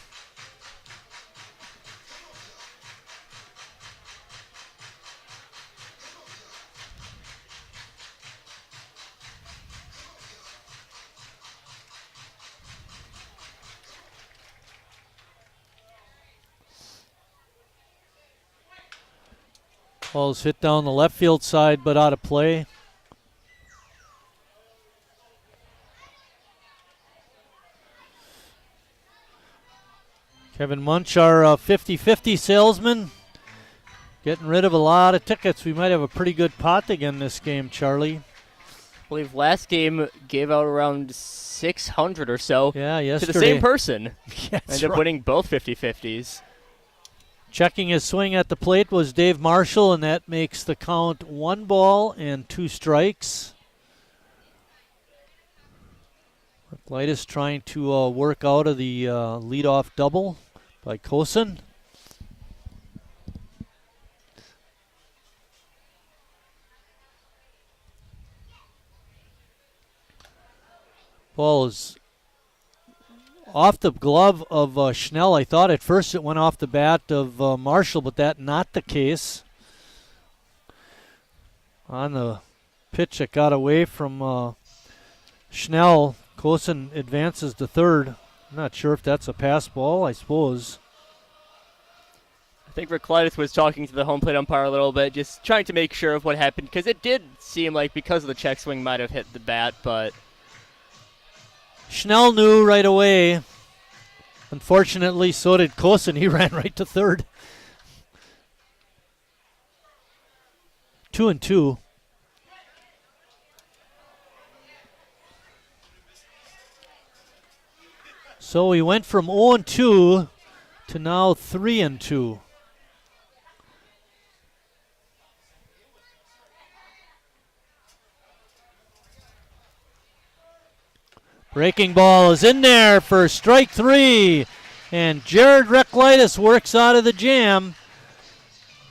Ball's hit down the left field side, but out of play. Kevin Munch, our 50-50 salesman, getting rid of a lot of tickets. We might have a pretty good pot again this game, Charlie. I believe last game gave out around 600 or so to the same person. Ended up winning both 50-50s. Checking his swing at the plate was Dave Marshall, and that makes the count 1 ball and 2 strikes. Lightus trying to work out of the leadoff double by Kosen. Ball is off the glove of Schnell. I thought at first it went off the bat of Marshall, but that not the case. On the pitch that got away from Schnell, Kosen advances to third. I'm not sure if that's a pass ball, I suppose. I think Rick Lightus was talking to the home plate umpire a little bit, just trying to make sure of what happened, because it did seem like because of the check swing might have hit the bat, but Schnell knew right away. Unfortunately, so did Kosen. He ran right to third. 2-2. So we went from 0-2 to now 3-2. Breaking ball is in there for strike 3. And Jared Reclitus works out of the jam.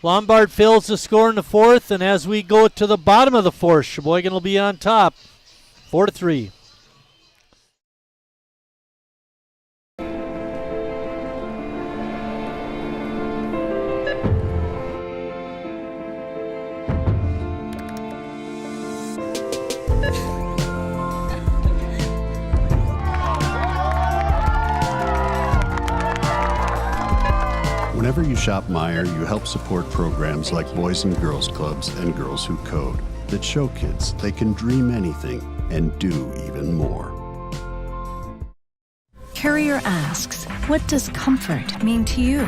Lombard fails to score in the 4th. And as we go to the bottom of the 4th, Sheboygan will be on top. 4-3. Whenever you shop Meijer, you help support programs like Boys and Girls Clubs and Girls Who Code that show kids they can dream anything and do even more. Carrier asks, what does comfort mean to you?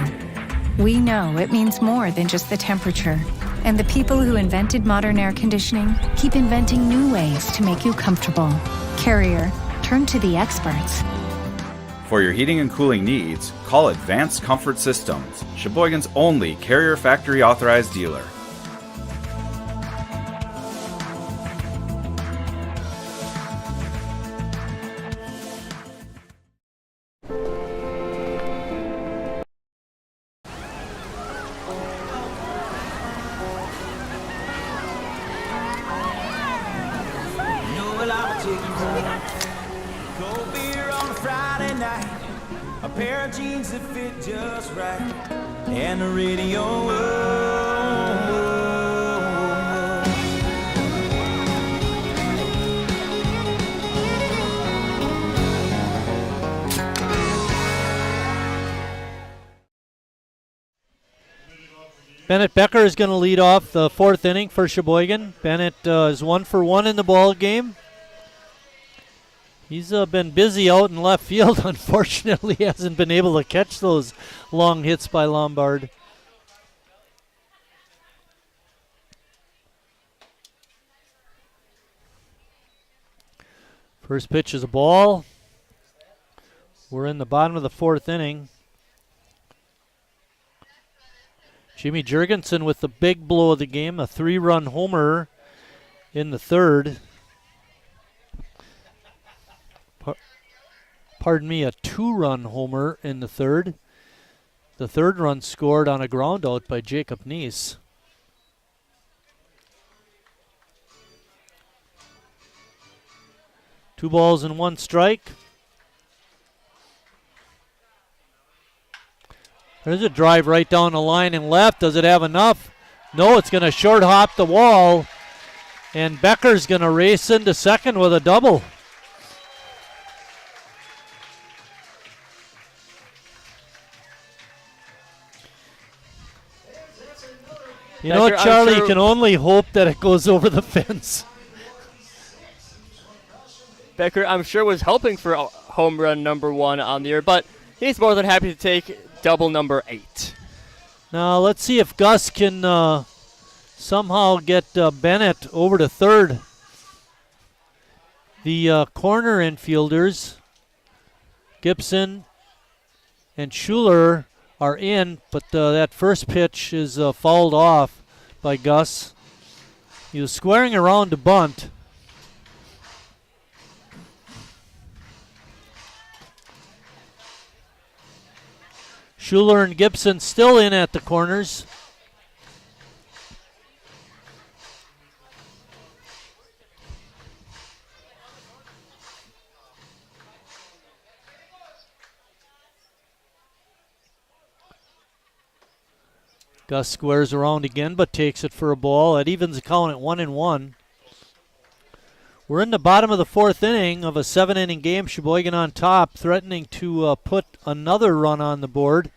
We know it means more than just the temperature. And the people who invented modern air conditioning keep inventing new ways to make you comfortable. Carrier, turn to the experts. For your heating and cooling needs, call Advanced Comfort Systems, Sheboygan's only Carrier factory authorized dealer. A pair of jeans that fit just right, and the radio. Bennett Becker is going to lead off the 4th inning for Sheboygan. Bennett is 1 for 1 in the ball game. He's been busy out in left field. Unfortunately, he hasn't been able to catch those long hits by Lombard. First pitch is a ball. We're in the bottom of the 4th inning. Jimmy Jurgensen with the big blow of the game, a 3-run homer in the 3rd. a 2-run homer in the third. The third run scored on a ground out by Jacob Neese. Two balls and one strike. There's a drive right down the line and left. Does it have enough? No, it's going to short hop the wall. And Becker's going to race into second with a double. You know, Becker, Charlie, sure you can only hope that it goes over the fence. Becker, I'm sure, was hoping for home run number 1 on the year, but he's more than happy to take double number 8. Now let's see if Gus can somehow get Bennett over to third. The corner infielders, Gibson and Schuler, are in, but that first pitch is fouled off by Gus. He was squaring around to bunt. Schuler and Gibson still in at the corners. Gus squares around again, but takes it for a ball. That evens the count at 1-1. We're in the bottom of the fourth inning of a 7-inning game. Sheboygan on top, threatening to put another run on the board.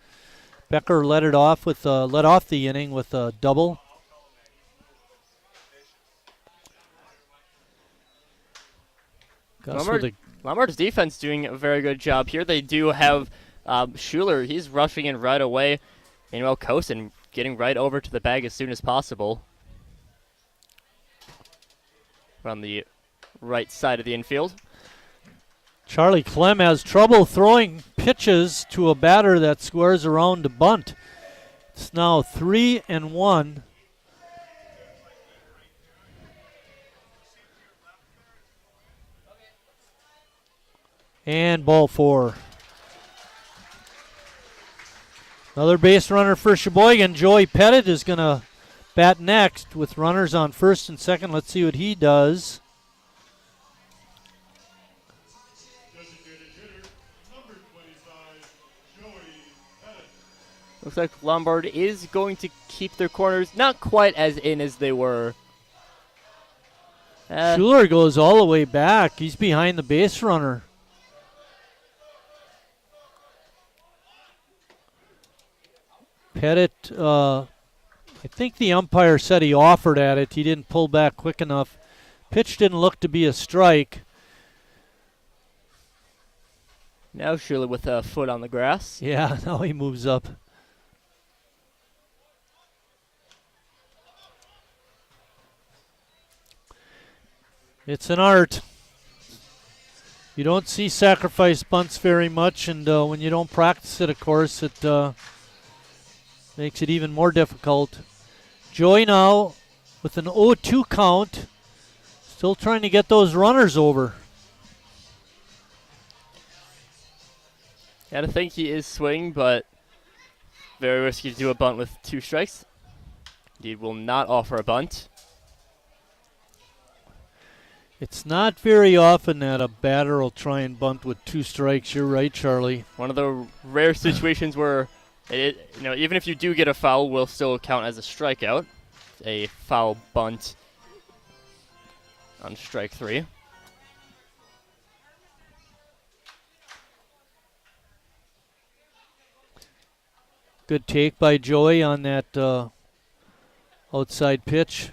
Becker led off the inning with a double. Lombard's defense doing a very good job here. They do have Schuler. He's rushing in right away. Manuel Kosen getting right over to the bag as soon as possible. From the right side of the infield. Charlie Clem has trouble throwing pitches to a batter that squares around to bunt. It's now 3-1. And ball 4. Another base runner for Sheboygan. Joey Pettit is going to bat next with runners on first and second. Let's see what he does. Looks like Lombard is going to keep their corners not quite as in as they were. Schuler goes all the way back. He's behind the base runner. Pettit, I think the umpire said he offered at it. He didn't pull back quick enough. Pitch didn't look to be a strike. Now Schuler with a foot on the grass. Yeah, now he moves up. It's an art. You don't see sacrifice bunts very much, and when you don't practice it, of course, it makes it even more difficult. Joey now with an 0-2 count, still trying to get those runners over. I think he is swinging, but very risky to do a bunt with 2 strikes. He will not offer a bunt. It's not very often that a batter will try and bunt with 2 strikes. You're right, Charlie. One of the rare situations where, even if you do get a foul, will still count as a strikeout. A foul bunt on strike 3. Good take by Joey on that outside pitch.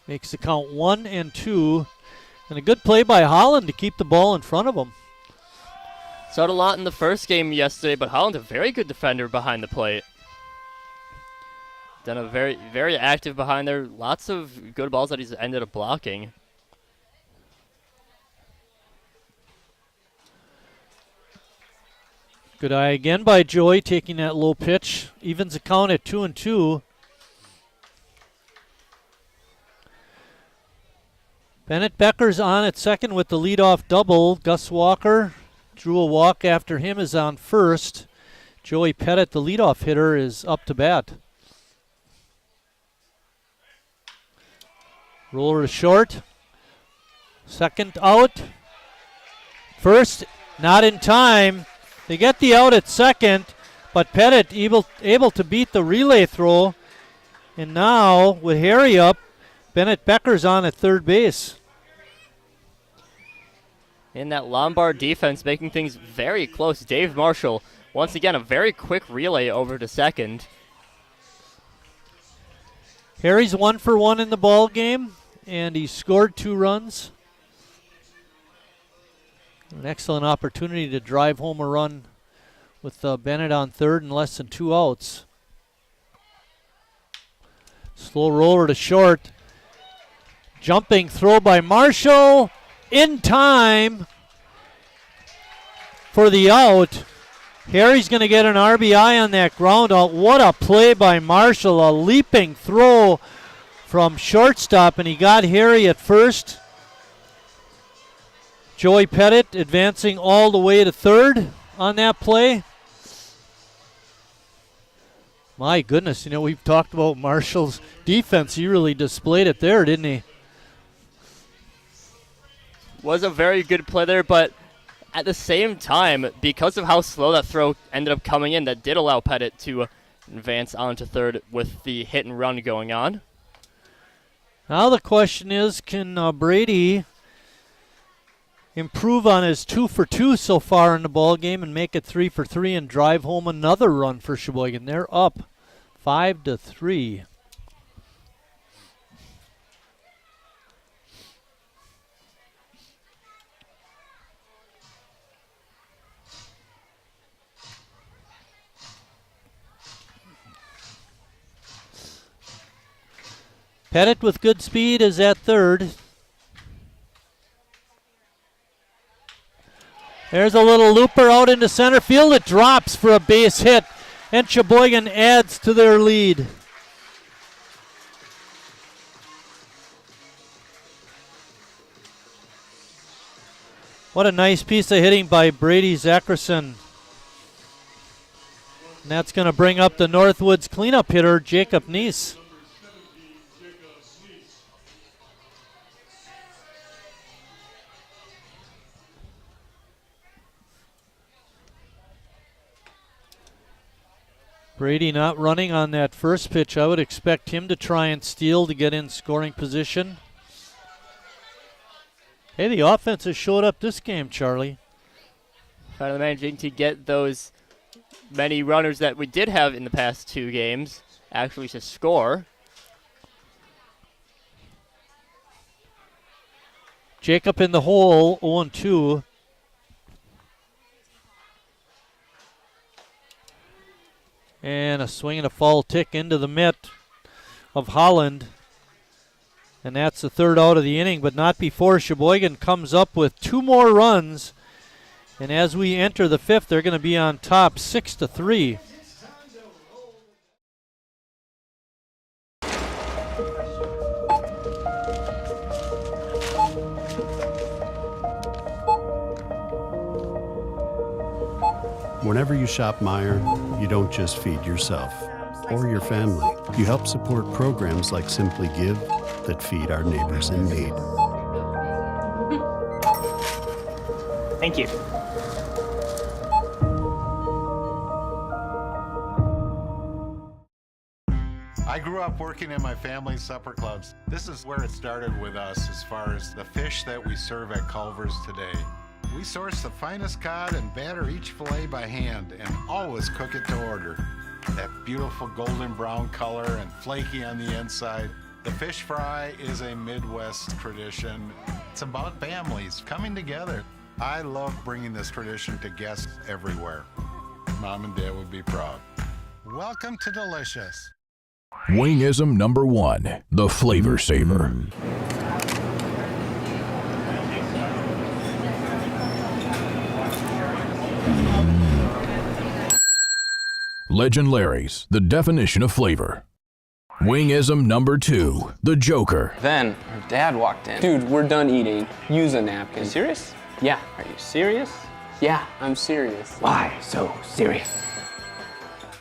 Makes the count 1-2. And a good play by Holland to keep the ball in front of him. Saw it a lot in the first game yesterday, but Holland, a very good defender behind the plate. Done a very, very active behind there. Lots of good balls that he's ended up blocking. Good eye again by Joey, taking that low pitch. Evens the count at 2-2. Bennett Becker's on at second with the leadoff double. Gus Walker drew a walk after him, is on first. Joey Pettit, the leadoff hitter, is up to bat. Roller to short. Second out. First, not in time. They get the out at second, but Pettit able to beat the relay throw. And now, with Harry up, Bennett Becker's on at third base. In that Lombard defense, making things very close. Dave Marshall, once again, a very quick relay over to second. Harry's 1 for 1 in the ball game, and he scored 2 runs. An excellent opportunity to drive home a run with Bennett on third and less than 2 outs. Slow roller to short. Jumping throw by Marshall. In time for the out. Harry's going to get an RBI on that ground out. What a play by Marshall. A leaping throw from shortstop, and he got Harry at first. Joey Pettit advancing all the way to third on that play. My goodness, we've talked about Marshall's defense. He really displayed it there, didn't he? Was a very good play there, but at the same time, because of how slow that throw ended up coming in, that did allow Pettit to advance onto third with the hit and run going on. Now the question is, can Brady improve on his 2 for 2 so far in the ball game and make it 3 for 3 and drive home another run for Sheboygan? They're up 5-3. Pettit with good speed is at third. There's a little looper out into center field. It drops for a base hit, and Sheboygan adds to their lead. What a nice piece of hitting by Brady Zackerson. And that's going to bring up the Northwoods cleanup hitter, Jacob Neese. Brady not running on that first pitch. I would expect him to try and steal to get in scoring position. Hey, the offense has showed up this game, Charlie. Finally managing to get those many runners that we did have in the past 2 games actually to score. Jacob in the hole, 0-2. And a swing and a foul tick into the mitt of Holland. And that's the third out of the inning, but not before Sheboygan comes up with 2 more runs. And as we enter the 5th, they're going to be on top 6-3. Whenever you shop Meijer, you don't just feed yourself or your family. You help support programs like Simply Give that feed our neighbors in need. Thank you. I grew up working in my family's supper clubs. This is where it started with us as far as the fish that we serve at Culver's today. We source the finest cod and batter each fillet by hand and always cook it to order. That beautiful golden brown color and flaky on the inside. The fish fry is a Midwest tradition. It's about families coming together. I love bringing this tradition to guests everywhere. Mom and Dad would be proud. Welcome to Delicious. Wingism number 1, the Flavor Saver. Legend Larry's, the definition of flavor. Wingism number 2, the Joker. Then her dad walked in. Dude, we're done eating. Use a napkin. Are you serious? Yeah. Are you serious? Yeah, I'm serious. Why so serious?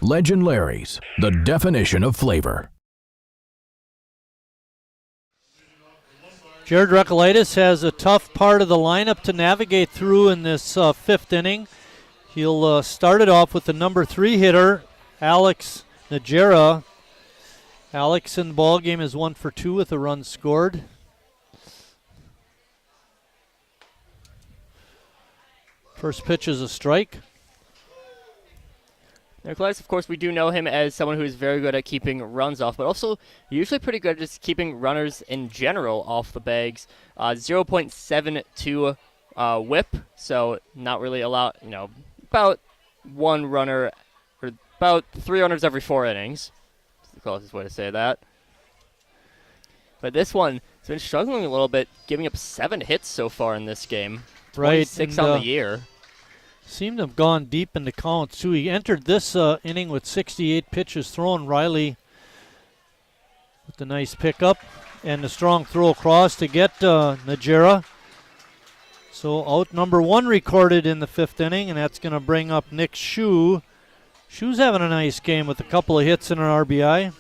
Legend Larry's, the definition of flavor. Jared Recolaitis has a tough part of the lineup to navigate through in this fifth inning. He'll start it off with the number 3 hitter, Alex Najera. Alex in the ball game is 1 for 2 with a run scored. First pitch is a strike. Nicholas, of course, we do know him as someone who is very good at keeping runs off, but also usually pretty good at just keeping runners in general off the bags. 0.72 whip, so not really allowed, about 1 runner, or about 3 runners every 4 innings. That's the closest way to say that. But this one has been struggling a little bit, giving up 7 hits so far in this game. 26 on the year. Seemed to have gone deep into counts, too. He entered this inning with 68 pitches thrown. Riley with the nice pickup and the strong throw across to get Najera. So out number 1 recorded in the 5th inning, and that's going to bring up Nick Shue. Shue's having a nice game with a couple of hits and an RBI.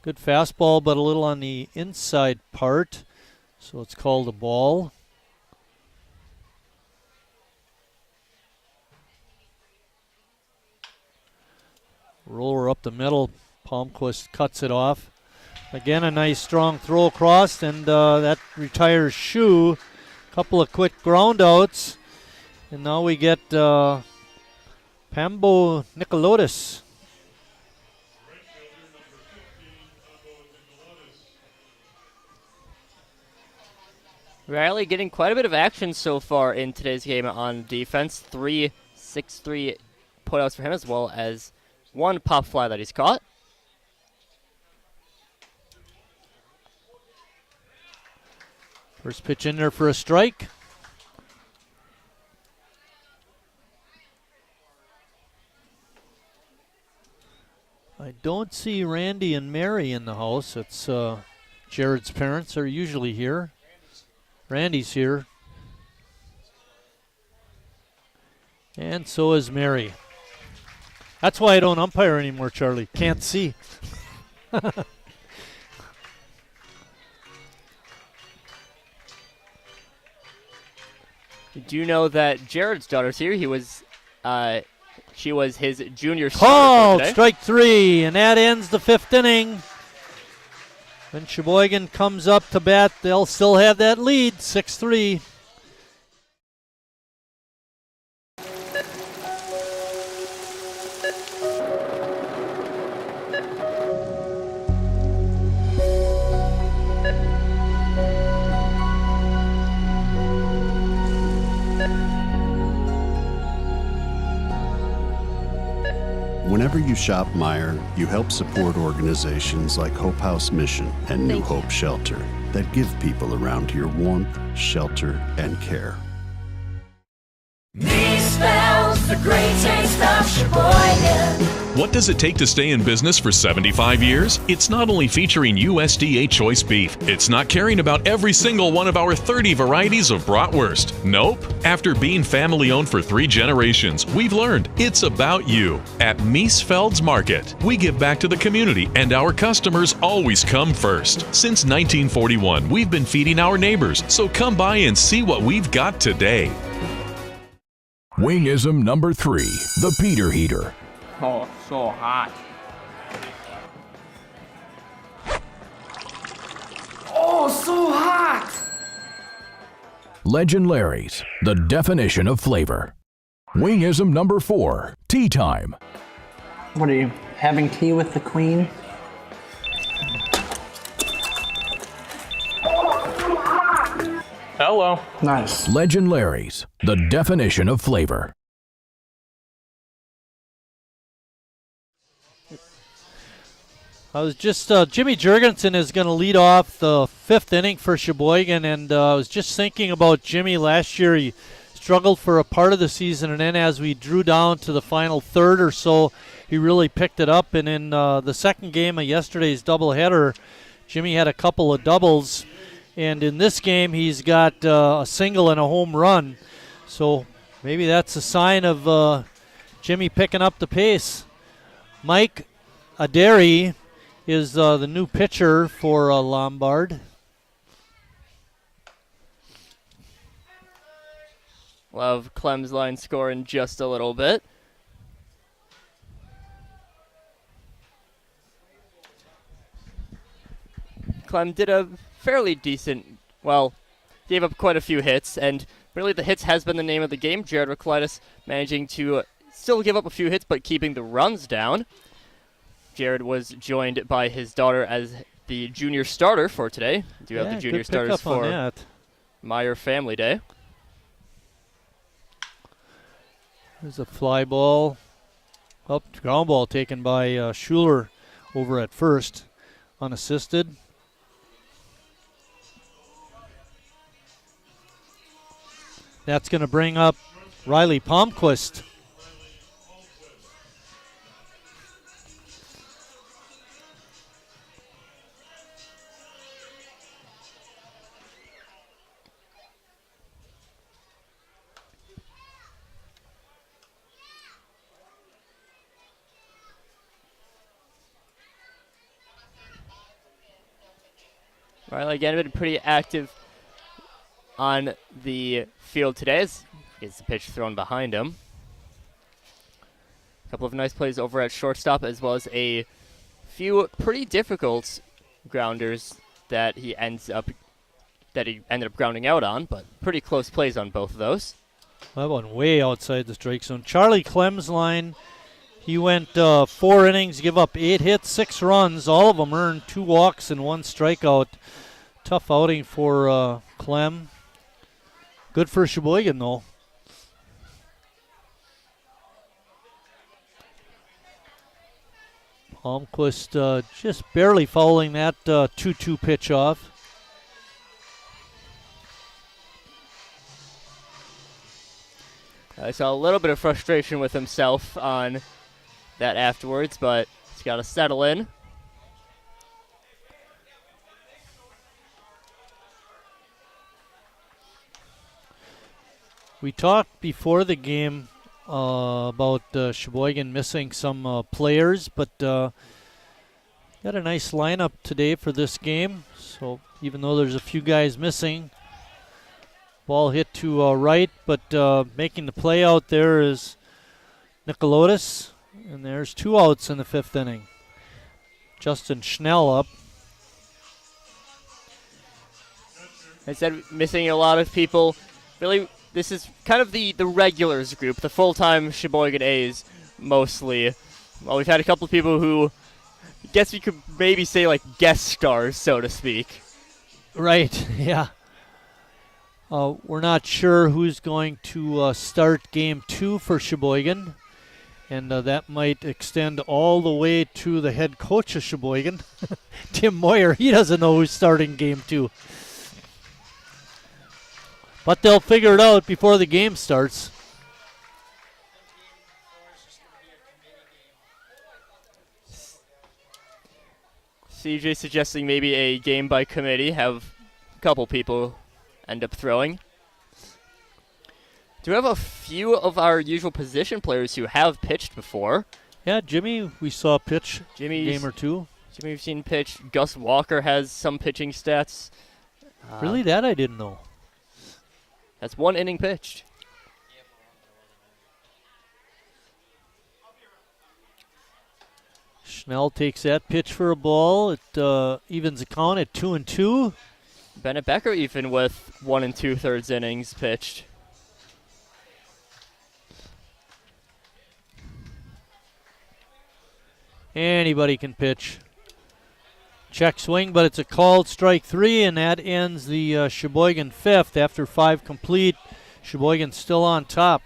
Good fastball, but a little on the inside part, so it's called a ball. Roller up the middle, Palmquist cuts it off. Again, a nice strong throw across, and that retires Shue. Couple of quick ground outs, and now we get Pambo Nicolotis. Riley getting quite a bit of action so far in today's game on defense. 3 6-3 putouts for him, as well as 1 pop fly that he's caught. First pitch in there for a strike. I don't see Randy and Mary in the house. It's Jared's parents are usually here. Randy's here. And so is Mary. That's why I don't umpire anymore, Charlie. Can't see. You do know that Jared's daughter's here. She was his junior called today. Strike 3, and that ends the 5th inning. When Sheboygan comes up to bat, they'll still have that lead, 6-3. Whenever you shop Meijer, you help support organizations like Hope House Mission and New Hope Shelter that give people around here warmth, shelter, and care. Me spells the great taste of Sheboygan. What does it take to stay in business for 75 years? It's not only featuring USDA choice beef. It's not caring about every single one of our 30 varieties of bratwurst. Nope. After being family-owned for 3 generations, we've learned it's about you. At Miesfeld's Market, we give back to the community, and our customers always come first. Since 1941, we've been feeding our neighbors, so come by and see what we've got today. Wingism number 3, the Peter Heater. Oh, so hot. Oh, so hot! Legend Larry's, the definition of flavor. Wingism number 4, tea time. What are you, having tea with the Queen? Hello. Nice. Legend Larry's, the definition of flavor. Jimmy Jurgensen is going to lead off the 5th inning for Sheboygan, and I was just thinking about Jimmy last year. He struggled for a part of the season, and then as we drew down to the final third or so, he really picked it up. And in the second game of yesterday's doubleheader, Jimmy had a couple of doubles, and in this game he's got a single and a home run. So maybe that's a sign of Jimmy picking up the pace. Mike Aderi is the new pitcher for Lombard. We'll have Clem's line score in just a little bit. Clem did a fairly decent, gave up quite a few hits, and really the hits has been the name of the game. Jared Ricolitis managing to still give up a few hits, but keeping the runs down. Jared was joined by his daughter as the junior starter for today. We do have the junior starters for Meyer Family Day. There's a fly ball. Ground ball taken by Schuler over at first, unassisted. That's going to bring up Riley Palmquist. Riley again been pretty active on the field today as gets the pitch thrown behind him. A couple of nice plays over at shortstop, as well as a few pretty difficult grounders that he ended up grounding out on, but pretty close plays on both of those. That one way outside the strike zone. Charlie Clem's line, he went 4 innings, give up 8 hits, 6 runs. All of them earned 2 walks and 1 strikeout. Tough outing for Clem. Good for Sheboygan, though. Palmquist just barely fouling that 2-2 pitch off. I saw a little bit of frustration with himself on that afterwards, but he's got to settle in. We talked before the game about Sheboygan missing some players, but got a nice lineup today for this game. So even though there's a few guys missing, ball hit to right, but making the play out there is Nicolotis, and there's 2 outs in the 5th inning. Justin Schnell up. I said missing a lot of people. Really, this is kind of the regulars group, the full-time Sheboygan A's mostly. Well, we've had a couple of people who, I guess we could maybe say like guest stars, so to speak. Right, yeah. We're not sure who's going to start game 2 for Sheboygan, and that might extend all the way to the head coach of Sheboygan, Tim Moyer. He doesn't know who's starting game 2. But they'll figure it out before the game starts. CJ suggesting maybe a game by committee, have a couple people end up throwing. Do we have a few of our usual position players who have pitched before? Yeah, Jimmy, we saw pitch Jimmy's game or 2. Jimmy, we've seen pitch. Gus Walker has some pitching stats. Really? That I didn't know. That's 1 inning pitched. Schnell takes that pitch for a ball. It evens the count at 2-2. Bennett Becker even with 1 2/3 innings pitched. Anybody can pitch. Check swing, but it's a called strike 3, and that ends the Sheboygan 5th. After 5 complete, Sheboygan still on top.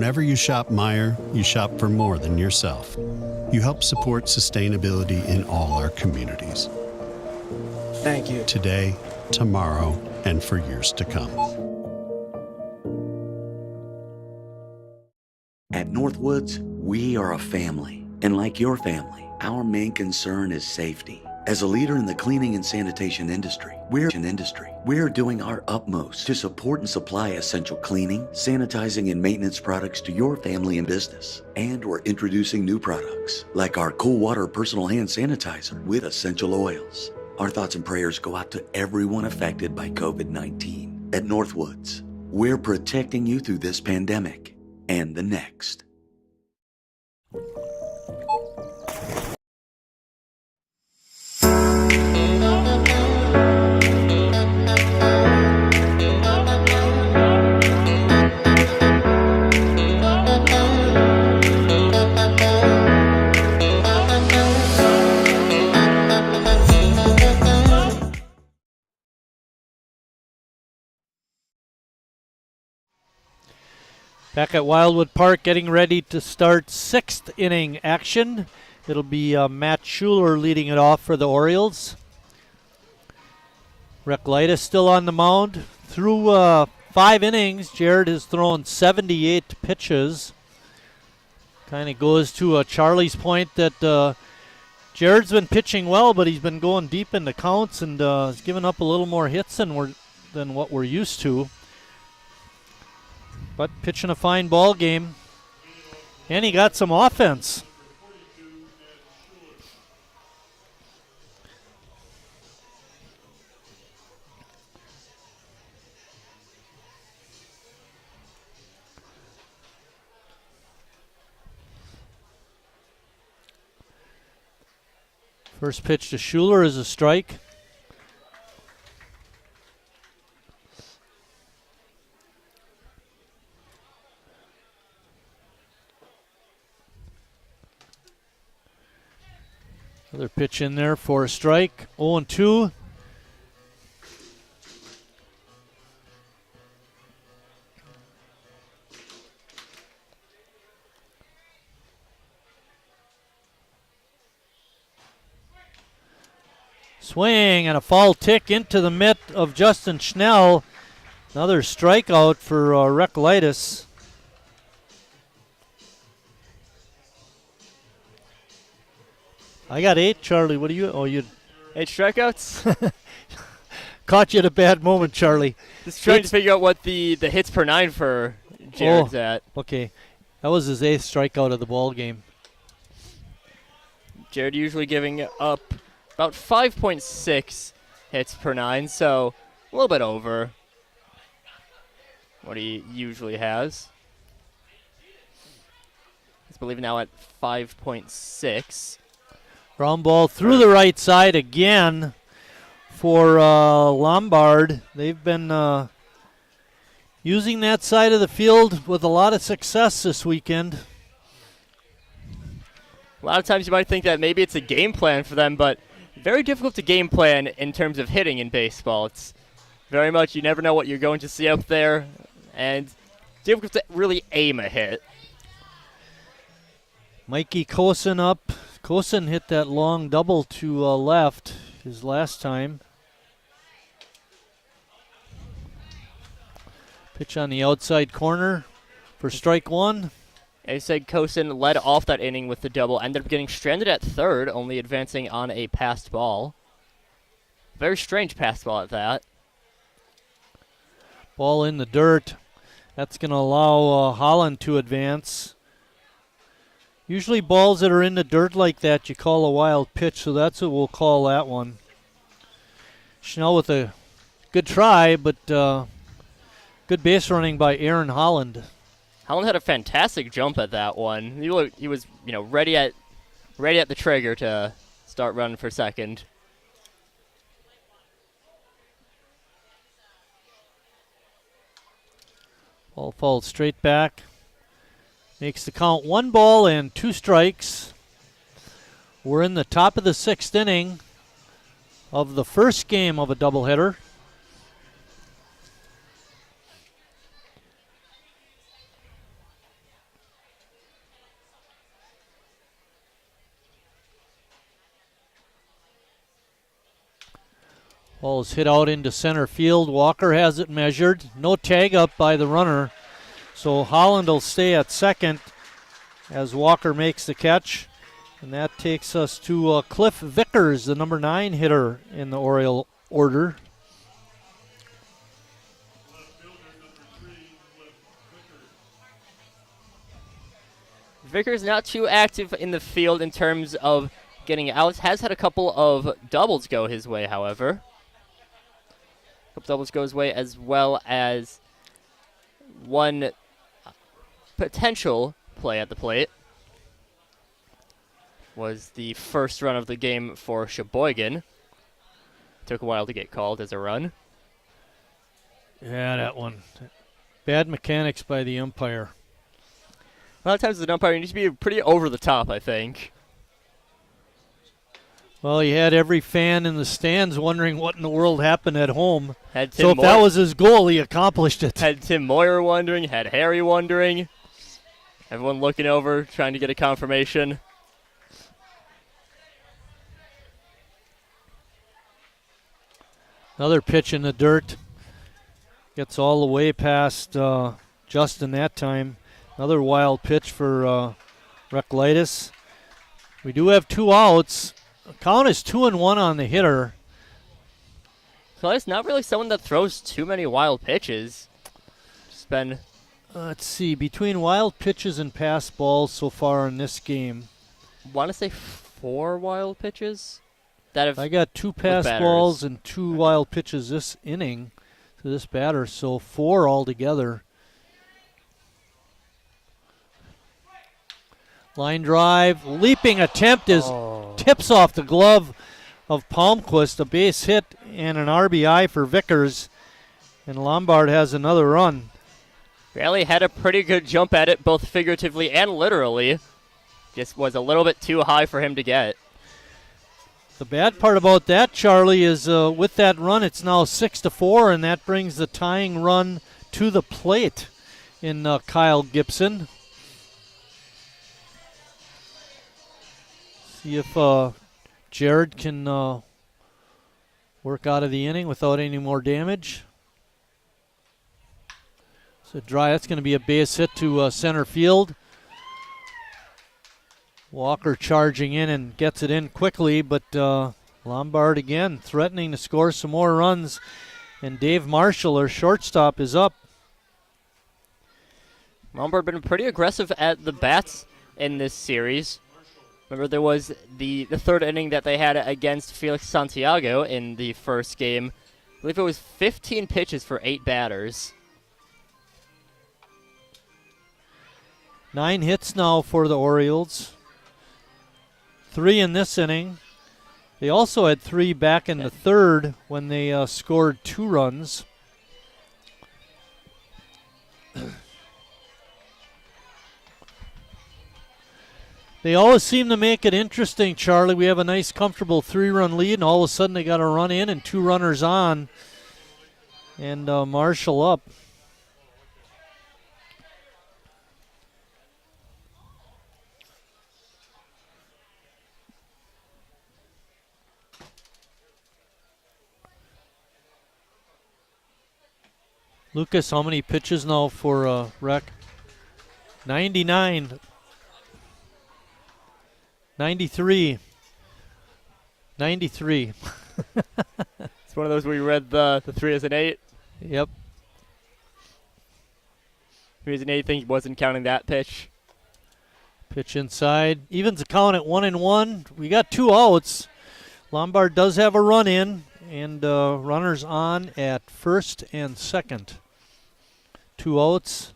Whenever you shop Meijer, you shop for more than yourself. You help support sustainability in all our communities. Thank you. Today, tomorrow, and for years to come. At Northwoods, we are a family. And like your family, our main concern is safety. As a leader in the cleaning and sanitation industry, we're doing our utmost to support and supply essential cleaning, sanitizing, and maintenance products to your family and business. And we're introducing new products, like our Cool Water Personal Hand Sanitizer with essential oils. Our thoughts and prayers go out to everyone affected by COVID-19. At Northwoods, we're protecting you through this pandemic and the next. Back at Wildwood Park, getting ready to start 6th inning action. It'll be Matt Schuler leading it off for the Orioles. Recklitis still on the mound. Through 5 innings, Jared has thrown 78 pitches. Kind of goes to Charlie's point that Jared's been pitching well, but he's been going deep in the counts and has given up a little more hits than what we're used to. But pitching a fine ball game. And he got some offense. First pitch to Schuler is a strike. Another pitch in there for a strike. 0-2. Swing and a foul tick into the mitt of Justin Schnell. Another strikeout for Recklitis. I got 8, Charlie. What do you? Oh, you 8 strikeouts? Caught you at a bad moment, Charlie. Just trying to figure out what the hits per 9 for Jared's at. Okay. That was his 8th strikeout of the ball game. Jared usually giving up about 5.6 hits per 9, so a little bit over what he usually has. He's believing now at 5.6. Ground ball through the right side again for Lombard. They've been using that side of the field with a lot of success this weekend. A lot of times you might think that maybe it's a game plan for them, but very difficult to game plan in terms of hitting in baseball. It's very much you never know what you're going to see out there, and difficult to really aim a hit. Mikey Kosen up. Kosen hit that long double to left his last time. Pitch on the outside corner for strike 1. As you said, Kosen led off that inning with the double, ended up getting stranded at third, only advancing on a passed ball. Very strange passed ball at that. Ball in the dirt. That's going to allow Holland to advance. Usually balls that are in the dirt like that, you call a wild pitch, so that's what we'll call that one. Schnell with a good try, but good base running by Aaron Holland. Holland had a fantastic jump at that one. He was, ready at the trigger to start running for second. Ball falls straight back. Makes the count 1 ball and 2 strikes. We're in the top of the 6th inning of the first game of a doubleheader. Ball is hit out into center field. Walker has it measured. No tag up by the runner. So Holland will stay at second as Walker makes the catch. And that takes us to Cliff Vickers, the number 9 hitter in the Oriole order. Vickers not too active in the field in terms of getting outs. Has had a couple of doubles go his way, however. A couple doubles go his way, as well as one potential play at the plate. Was the first run of the game for Sheboygan. Took a while to get called as a run. Yeah, that one. Bad mechanics by the umpire. A lot of times as an umpire, you need to be pretty over the top, I think. Well, he had every fan in the stands wondering what in the world happened at home. Had so if that was his goal, he accomplished it. Had Tim Moyer wondering, had Harry wondering. Everyone looking over, trying to get a confirmation. Another pitch in the dirt. Gets all the way past Justin that time. Another wild pitch for Reklitis. We do have 2 outs. The count is 2-1 on the hitter. So it's not really someone that throws too many wild pitches. Just been... let's see. Between wild pitches and pass balls so far in this game. Want to say 4 wild pitches? That have I got 2 pass balls and 2 wild pitches this inning to this batter, so 4 altogether. Line drive, leaping attempt is tips off the glove of Palmquist. A base hit and an RBI for Vickers, and Lombard has another run. Raleigh had a pretty good jump at it, both figuratively and literally. Just was a little bit too high for him to get. The bad part about that, Charlie, is with that run, it's now 6-4, and that brings the tying run to the plate in Kyle Gibson. See if Jared can work out of the inning without any more damage. So that's going to be a base hit to center field. Walker charging in and gets it in quickly, but Lombard again threatening to score some more runs. And Dave Marshall, our shortstop, is up. Lombard been pretty aggressive at the bats in this series. Remember, there was the third inning that they had against Felix Santiago in the first game. I believe it was 15 pitches for 8 batters. 9 hits now for the Orioles. 3 in this inning. They also had 3 back in the third when they scored 2 runs. They always seem to make it interesting, Charlie. We have a nice, comfortable 3-run lead, and all of a sudden they got a run in and 2 runners on. And Marshall up. Lucas, how many pitches now for Rec? 99. 93. 93. It's one of those where you read the 3 as an 8. Yep. 3 as an 8, think he wasn't counting that pitch. Pitch inside. Evens the count at 1-1. We got 2 outs. Lombard does have a run in, and runners on at first and second. 2 outs.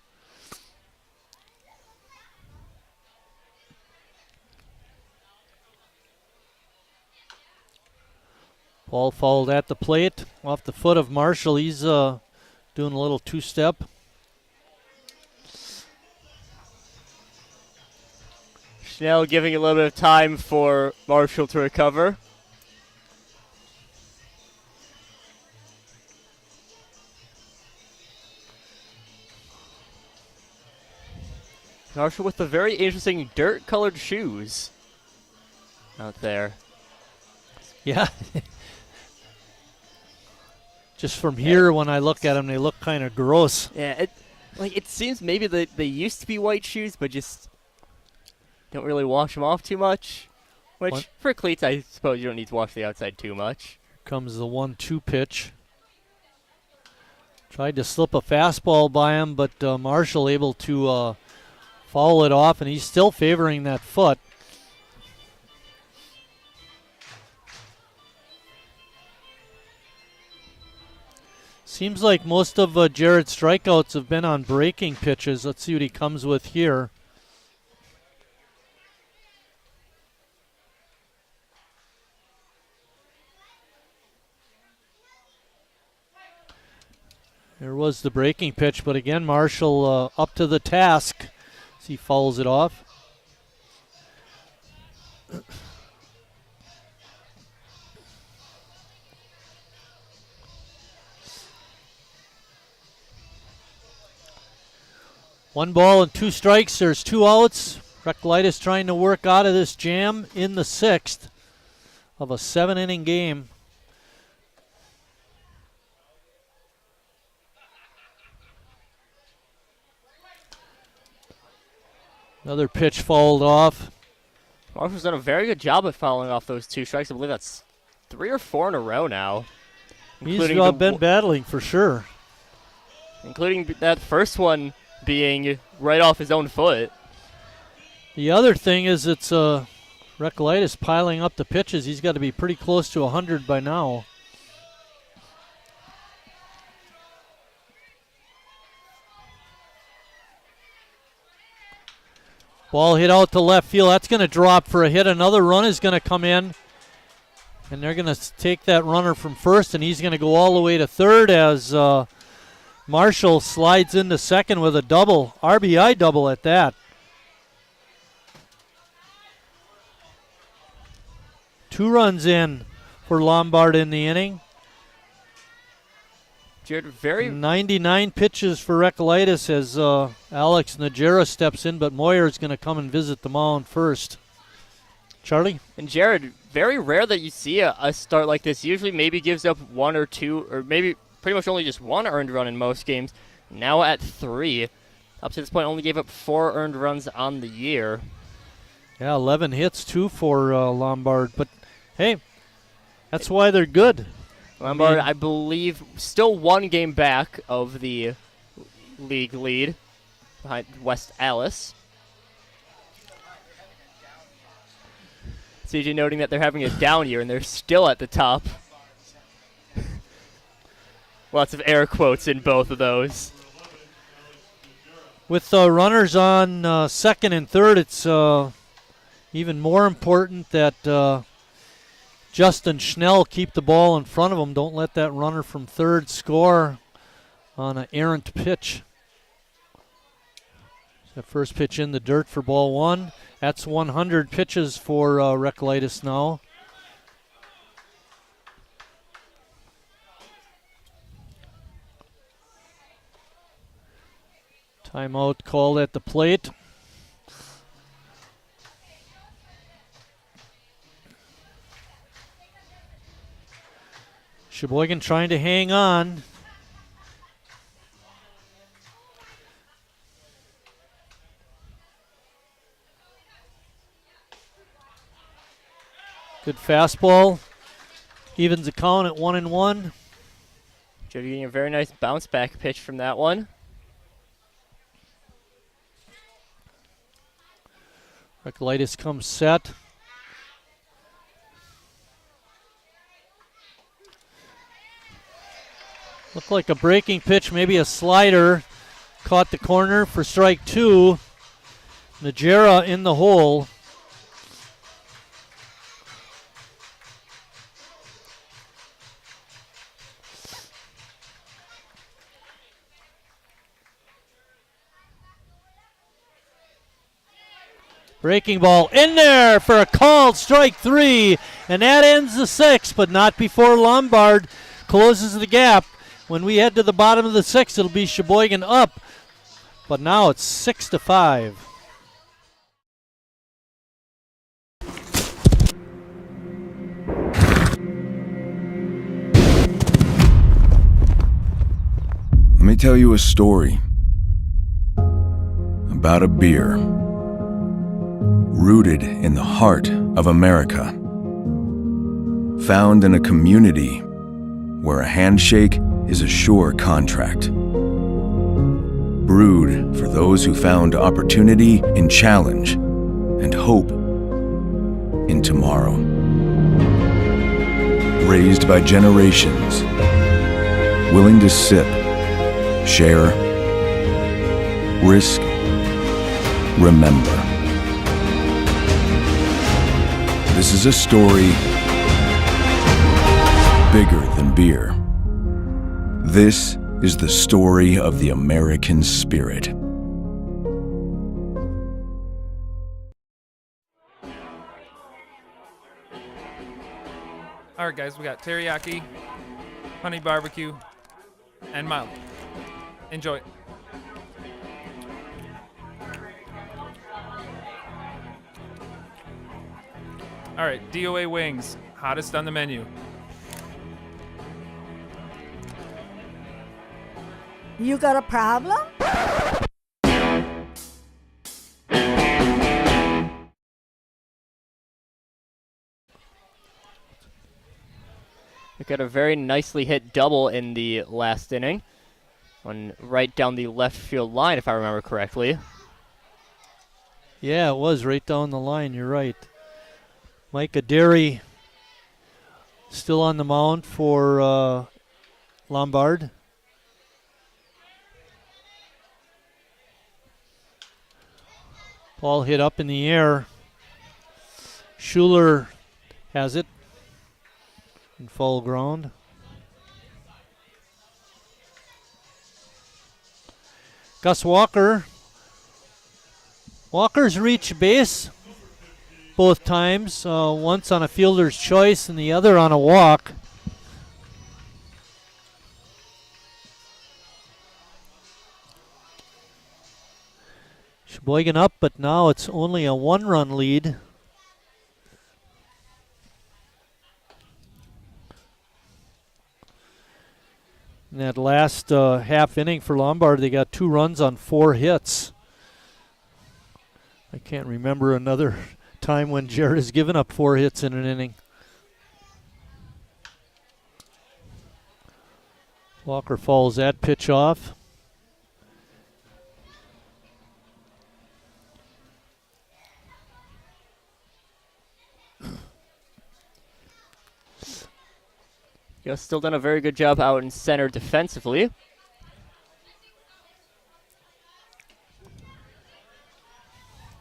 Ball fouled at the plate off the foot of Marshall. He's doing a little 2-step. Schnell giving a little bit of time for Marshall to recover. Marshall with the very interesting dirt-colored shoes out there. Yeah. Just from here, when I look at them, they look kind of gross. Yeah, it seems maybe that they used to be white shoes, but just don't really wash them off too much. Which, for cleats, I suppose you don't need to wash the outside too much. Here comes the 1-2 pitch. Tried to slip a fastball by him, but Marshall able to foul it off, and he's still favoring that foot. Seems like most of Jared's strikeouts have been on breaking pitches. Let's see what he comes with here. There was the breaking pitch, but again, Marshall up to the task as he fouls it off. One ball and 2 strikes. There's 2 outs. Recolytus trying to work out of this jam in the 6th of a 7-inning game. Another pitch fouled off. Marshall's done a very good job of fouling off those 2 strikes. I believe that's 3 or 4 in a row now. He's been battling for sure. Including that first one being right off his own foot. The other thing is it's Recolytus piling up the pitches. He's got to be pretty close to 100 by now. Ball hit out to left field. That's going to drop for a hit. Another run is going to come in. And they're going to take that runner from first, and he's going to go all the way to third as Marshall slides into second with a double, RBI double at that. 2 runs in for Lombard in the inning. Jared, 99 pitches for Recolytus as Alex Najera steps in, but Moyer is going to come and visit the mound first. Charlie? And Jared, very rare that you see a start like this. Usually maybe gives up 1 or 2, or maybe pretty much only just 1 earned run in most games. Now at 3. Up to this point, only gave up 4 earned runs on the year. Yeah, 11 hits too for Lombard, but hey, that's why they're good. Lombard, I believe, still 1 game back of the league lead behind West Alice. CJ noting that they're having a down year and they're still at the top. Lots of air quotes in both of those. With runners on second and third, it's even more important that Justin Schnell keep the ball in front of him. Don't let that runner from third score on an errant pitch. The first pitch in the dirt for ball 1. That's 100 pitches for Recolytus now. Timeout called at the plate. Sheboygan trying to hang on. Good fastball. Evens the count at 1-1. Jody getting a very nice bounce back pitch from that one. Recolytus comes set. Looked like a breaking pitch, maybe a slider. Caught the corner for strike 2. Najera in the hole. Breaking ball in there for a called strike 3, and that ends the 6th, but not before Lombard closes the gap. When we head to the bottom of the 6th, it'll be Sheboygan up, but now it's 6-5. me tell you a story about a beer rooted in the heart of America, found in a community where a handshake is a sure contract, brewed for those who found opportunity in challenge and hope in tomorrow, raised by generations, willing to sip, share, risk, remember. This is a story bigger than beer. This is the story of the American spirit. All right, guys, we got teriyaki, honey barbecue, and mild. Enjoy. All right, DOA wings, hottest on the menu. You got a problem? We got a very nicely hit double in the last inning. One right down the left field line, if I remember correctly. Yeah, it was right down the line. You're right. Micah Derry still on the mound for Lombard. Ball hit up in the air. Schuler has it in foul ground. Gus Walker. Walker's reached base both times, once on a fielder's choice and the other on a walk. Sheboygan up, but now it's only a one-run lead. In that last half inning for Lombard, they got 2 runs on 4 hits. I can't remember another time when Jared has given up 4 hits in an inning. Walker fouls that pitch off. Still done a very good job out in center defensively.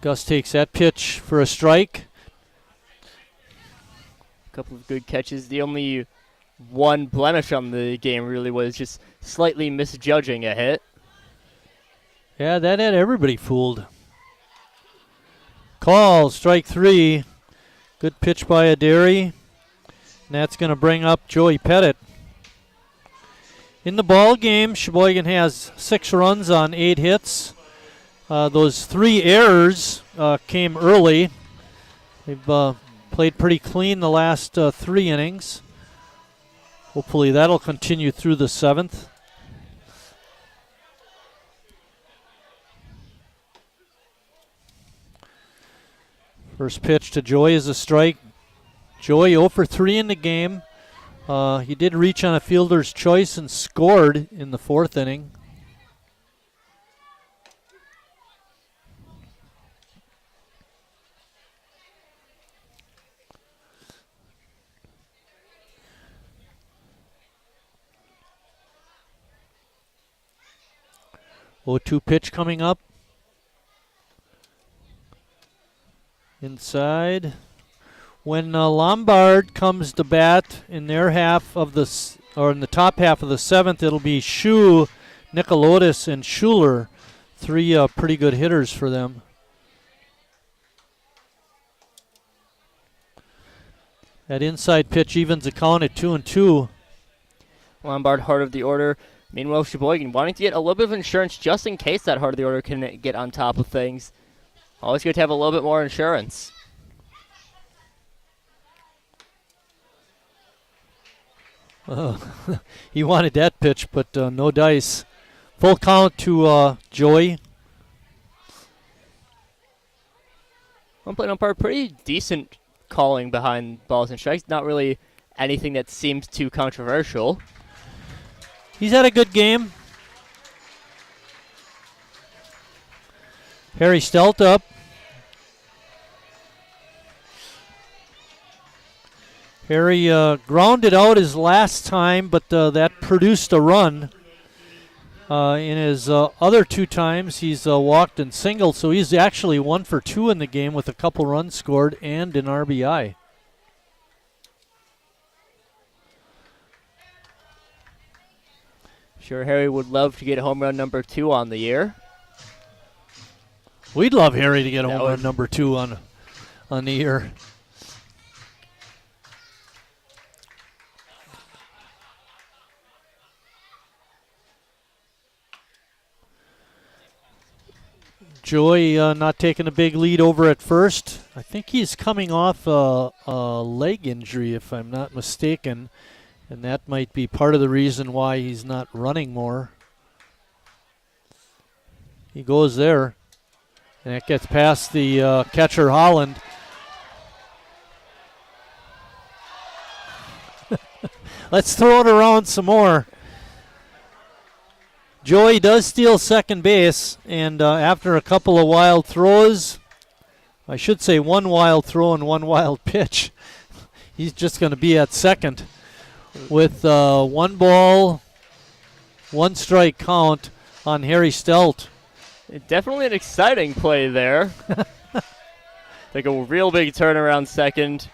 Gus takes that pitch for a strike. A couple of good catches. The only one blemish on the game really was just slightly misjudging a hit. Yeah, that had everybody fooled. Call, strike 3. Good pitch by Aderi. And that's going to bring up Joey Pettit. In the ball game, Sheboygan has 6 runs on 8 hits. Those 3 errors came early. They've played pretty clean the last 3 innings. Hopefully that'll continue through the 7th. First pitch to Joy is a strike. Joy 0 for 3 in the game. He did reach on a fielder's choice and scored in the 4th inning. Oh, 2 pitch coming up. Inside. When Lombard comes to bat in their half of the, or in the top half of the 7th, it'll be Shu, Nicolotis, and Schuler. 3 pretty good hitters for them. That inside pitch evens the count at 2-2. Lombard heart of the order. Meanwhile, Sheboygan wanting to get a little bit of insurance just in case that heart of the order can get on top of things. Always good to have a little bit more insurance. He wanted that pitch, but no dice. Full count to Joey. One plate umpire, pretty decent calling behind balls and strikes. Not really anything that seems too controversial. He's had a good game. Harry Stelt up. Harry grounded out his last time, but that produced a run. In his other 2 times, he's walked and singled, so he's actually 1 for 2 in the game with a couple runs scored and an RBI. Sure, Harry would love to get home run number 2 on the year. We'd love Harry to get home run number 2 on the year. Joey not taking a big lead over at first. I think he's coming off a leg injury, if I'm not mistaken, and that might be part of the reason why he's not running more. He goes there, and it gets past the catcher, Holland. Let's throw it around some more. Joey does steal second base, and after a couple of wild throws, I should say 1 wild throw and 1 wild pitch, he's just going to be at second with 1 ball, 1 strike count on Harry Stelt. Definitely an exciting play there. Take a real big turnaround second.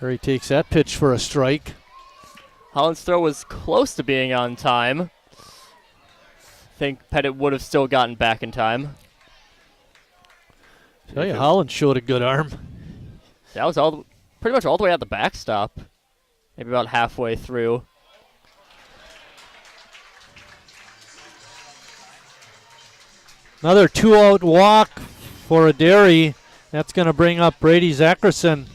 Harry takes that pitch for a strike. Holland's throw was close to being on time. I think Pettit would have still gotten back in time. Tell you, Holland showed a good arm. That was pretty much all the way at the backstop. Maybe about halfway through. Another 2-out walk for Aderi. That's going to bring up Brady Zackerson.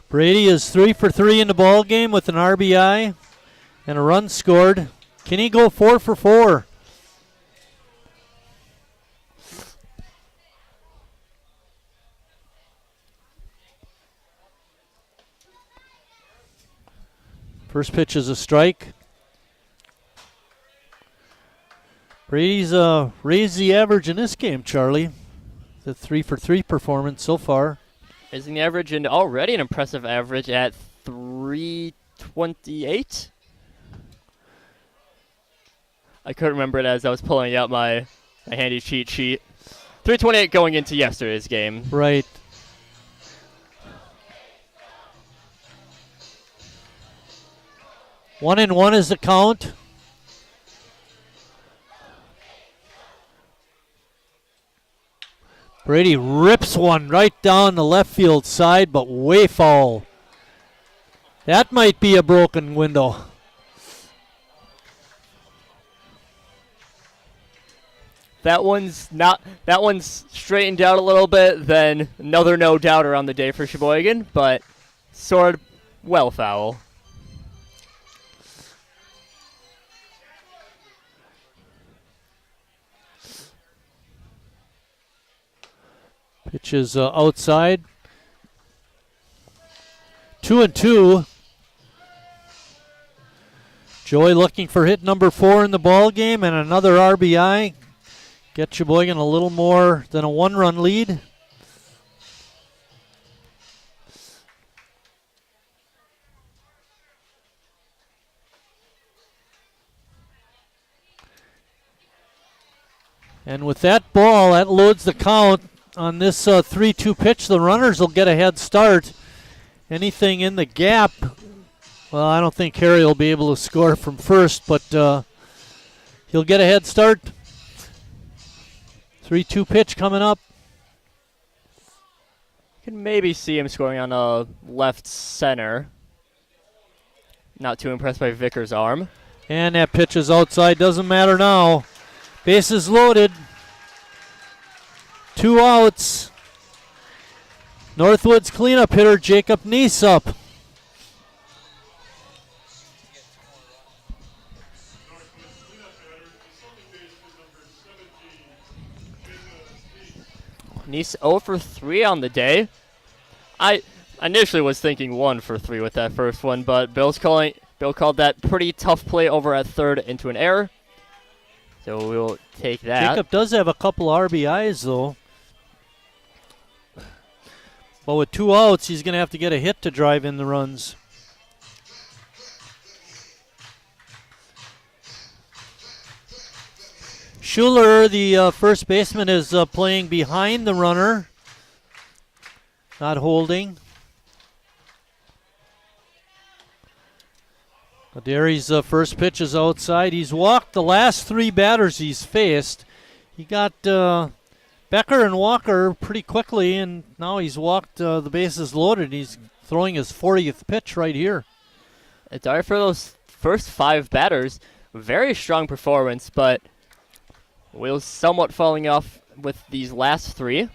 Brady is 3 for 3 in the ball game with an RBI and a run scored. Can he go 4 for 4? First pitch is a strike. Brady's raised the average in this game, Charlie. The 3 for 3 performance so far. Raising the average, and already an impressive average at 328. I couldn't remember it as I was pulling out my handy cheat sheet. 328 going into yesterday's game. Right. One and one is the count. Brady rips one right down the left field side, but way foul. That might be a broken window. That one's straightened out a little bit, then another no doubter on the day for Sheboygan, but sort of well foul. Pitch is outside. 2-2. Joey looking for hit number 4 in the ball game and another RBI. Get Sheboygan a little more than a 1-run lead. And with that ball, that loads the count. On this 3-2 pitch, the runners will get a head start. Anything in the gap, well, I don't think Harry will be able to score from first, but he'll get a head start. 3-2 pitch coming up. You can maybe see him scoring on a left center. Not too impressed by Vickers' arm. And that pitch is outside. Doesn't matter now. Bases loaded. 2 outs. Northwood's cleanup hitter, Jacob Neese up. Neese 0 for 3 on the day. I initially was thinking 1 for 3 with that first one, but Bill called that pretty tough play over at third into an error. So we'll take that. Jacob does have a couple RBIs, though. But with 2 outs, he's going to have to get a hit to drive in the runs. Schuler, the first baseman, is playing behind the runner. Not holding. Derry's first pitch is outside. He's walked the last 3 batters he's faced. He got Becker and Walker pretty quickly, and now he's walked the bases loaded. He's throwing his 40th pitch right here. It's all right for those first 5 batters. Very strong performance, but Wheels somewhat falling off with these last 3.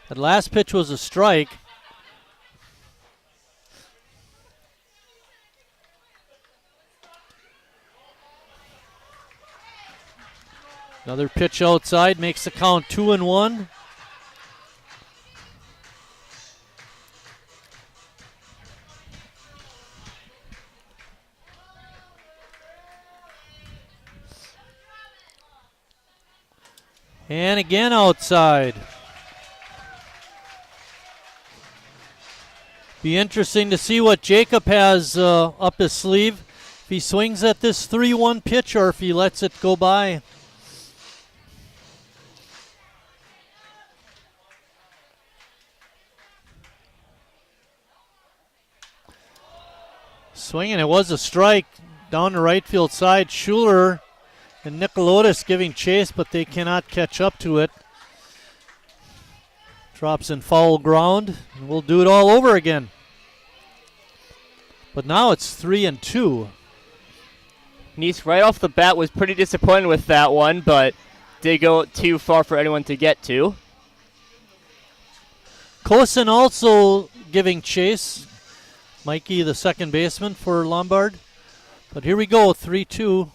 That last pitch was a strike. Another pitch outside makes the count 2-1. And again outside. Be interesting to see what Jacob has up his sleeve. If he swings at this 3-1 pitch or if he lets it go by. Swinging, it was a strike down the right field side. Schuler and Nicolotis giving chase, but they cannot catch up to it. Drops in foul ground, and we'll do it all over again. But now it's 3-2. Neese right off the bat was pretty disappointed with that one, but did go too far for anyone to get to. Kosin also giving chase. Mikey, the second baseman for Lombard. But here we go, 3-2.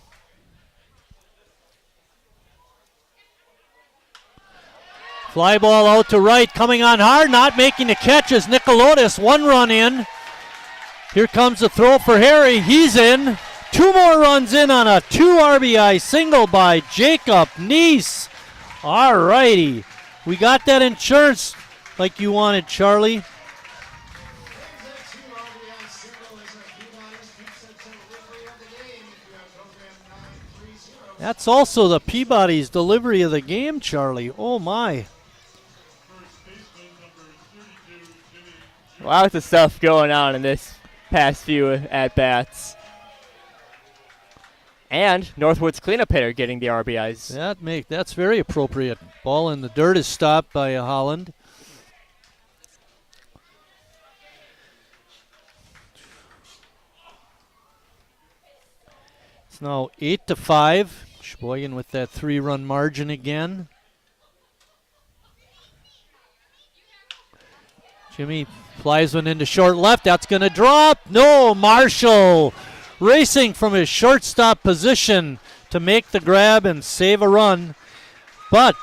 Fly ball out to right, coming on hard, not making the catch is Nicolotis. 1 run in. Here comes the throw for Harry. He's in. 2 more runs in on a 2 RBI single by Jacob Neese. All righty. We got that insurance like you wanted, Charlie. That's also the Peabody's delivery of the game, Charlie. Oh, my. Lots of stuff going on in this past few at-bats. And Northwood's cleanup hitter getting the RBIs. That's very appropriate. Ball in the dirt is stopped by Holland. It's now 8-5. Sheboygan with that 3-run margin again. Jimmy flies one into short left. That's going to drop. No, Marshall racing from his shortstop position to make the grab and save a run. But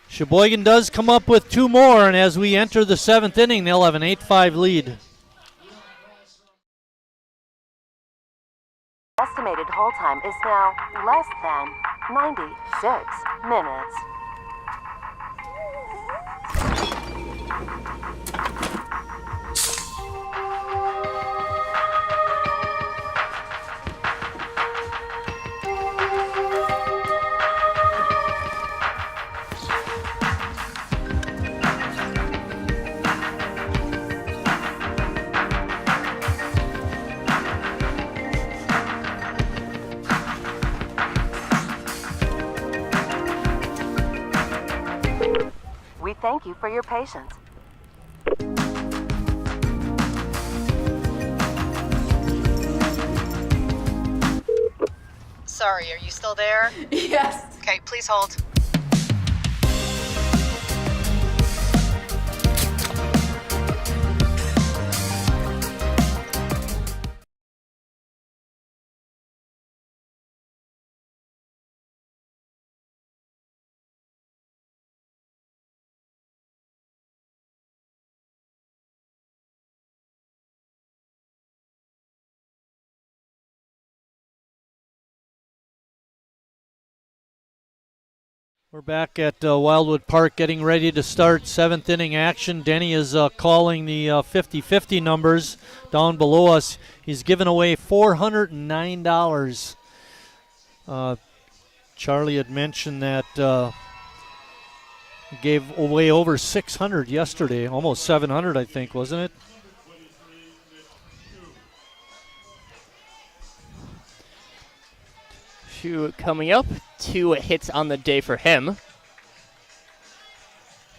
Sheboygan does come up with 2 more, and as we enter the 7th inning, they'll have an 8-5 lead. Estimated hold time is now less than 96 minutes. We thank you for your patience. Sorry, are you still there? Yes. Okay, please hold. We're back at Wildwood Park getting ready to start 7th inning action. Denny is calling the 50-50 numbers down below us. He's given away $409. Charlie had mentioned that he gave away over 600 yesterday, almost 700 I think, wasn't it? Coming up, 2 hits on the day for him,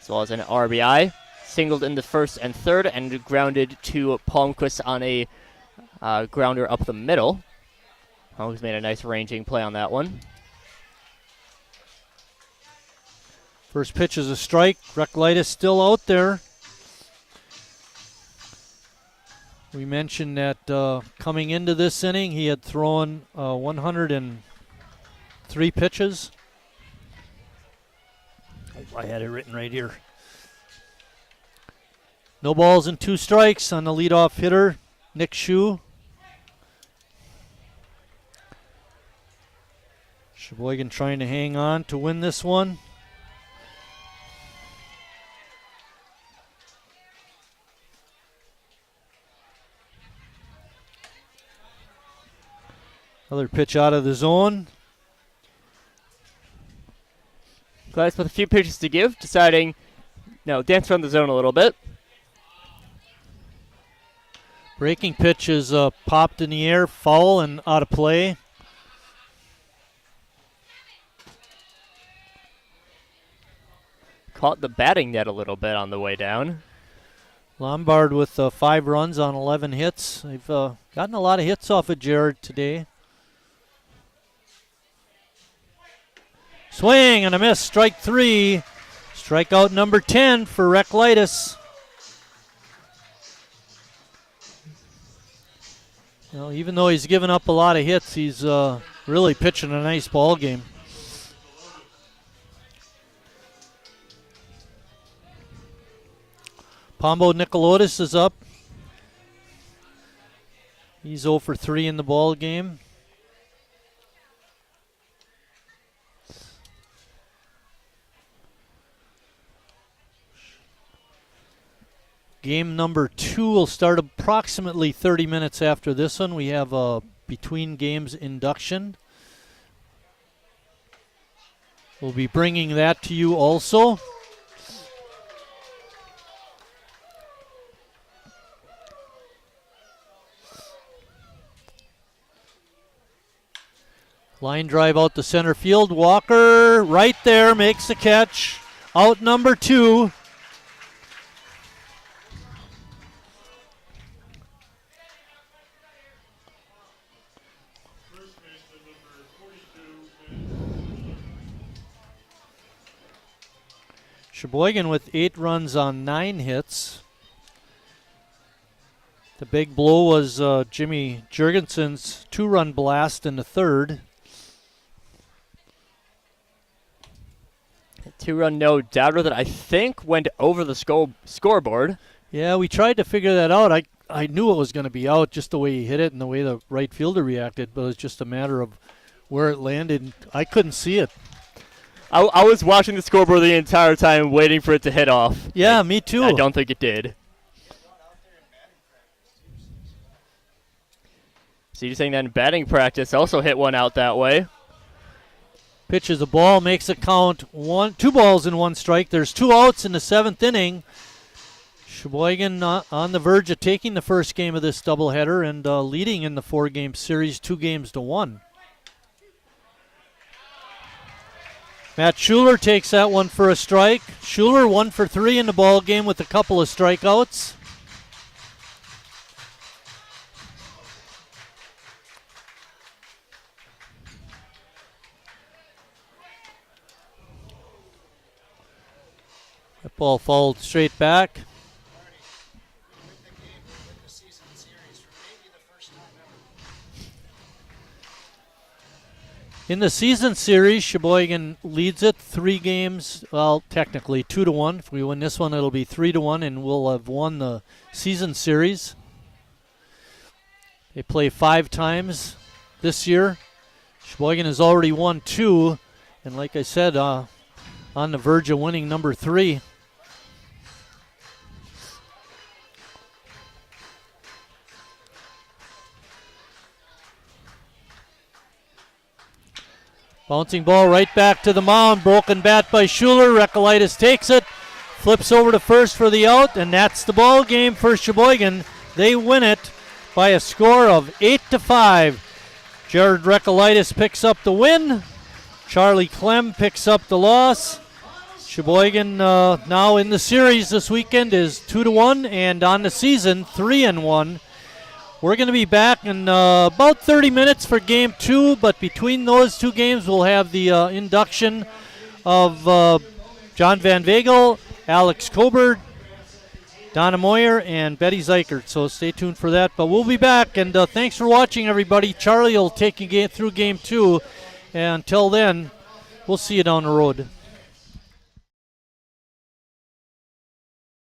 as well as an RBI. Singled in the first and third and grounded to Palmquist on a grounder up the middle. He's made a nice ranging play on that one. First pitch is a strike. Reklitis still out there. We mentioned that coming into this inning, he had thrown 103 pitches. Oh, I had it written right here. No balls and 2 strikes on the leadoff hitter, Nick Shue. Sheboygan trying to hang on to win this one. Another pitch out of the zone. Gladys with a few pitches to give, deciding, dance around the zone a little bit. Breaking pitch is popped in the air, foul and out of play. Caught the batting net a little bit on the way down. Lombard with 5 runs on 11 hits. They've gotten a lot of hits off of Jared today. Swing and a miss, strike 3. Strikeout number 10 for Reklitis. Even though he's given up a lot of hits, he's really pitching a nice ball game. Pombo Nicolotis is up. He's 0 for 3 in the ball game. Game number 2 will start approximately 30 minutes after this one. We have a between games induction. We'll be bringing that to you also. Line drive out to center field. Walker right there makes the catch. Out number 2. Sheboygan with 8 runs on 9 hits. The big blow was Jimmy Jurgensen's 2-run blast in the third. A 2-run no-doubter that I think went over the scoreboard. Yeah, we tried to figure that out. I knew it was going to be out just the way he hit it and the way the right fielder reacted, but it was just a matter of where it landed. I couldn't see it. I was watching the scoreboard the entire time waiting for it to hit off. Yeah, me too. I don't think it did. So you're saying that in batting practice also hit one out that way. Pitches a ball, makes a count. 2 balls and 1 strike. There's 2 outs in the 7th inning. Sheboygan on the verge of taking the first game of this doubleheader and leading in the 4-game series 2-1. Matt Schuler takes that one for a strike. Schuler 1 for 3 in the ball game with a couple of strikeouts. That ball fouled straight back. In the season series, Sheboygan leads it 3 games. Well, technically 2-1. If we win this one, it'll be 3-1, and we'll have won the season series. They play 5 times this year. Sheboygan has already won 2, and like I said, on the verge of winning number 3. Bouncing ball right back to the mound. Broken bat by Schuler. Recolaitis takes it. Flips over to first for the out, and that's the ball game for Sheboygan. They win it by a score of 8-5. Jared Recolaitis picks up the win. Charlie Clem picks up the loss. Sheboygan now in the series this weekend is 2-1, and on the season 3-1. We're going to be back in about 30 minutes for Game 2, but between those two games we'll have the induction of John Van Vagel, Alex Coburn, Donna Moyer, and Betty Zeichert. So stay tuned for that. But we'll be back, and thanks for watching, everybody. Charlie will take you through Game 2. And until then, we'll see you down the road.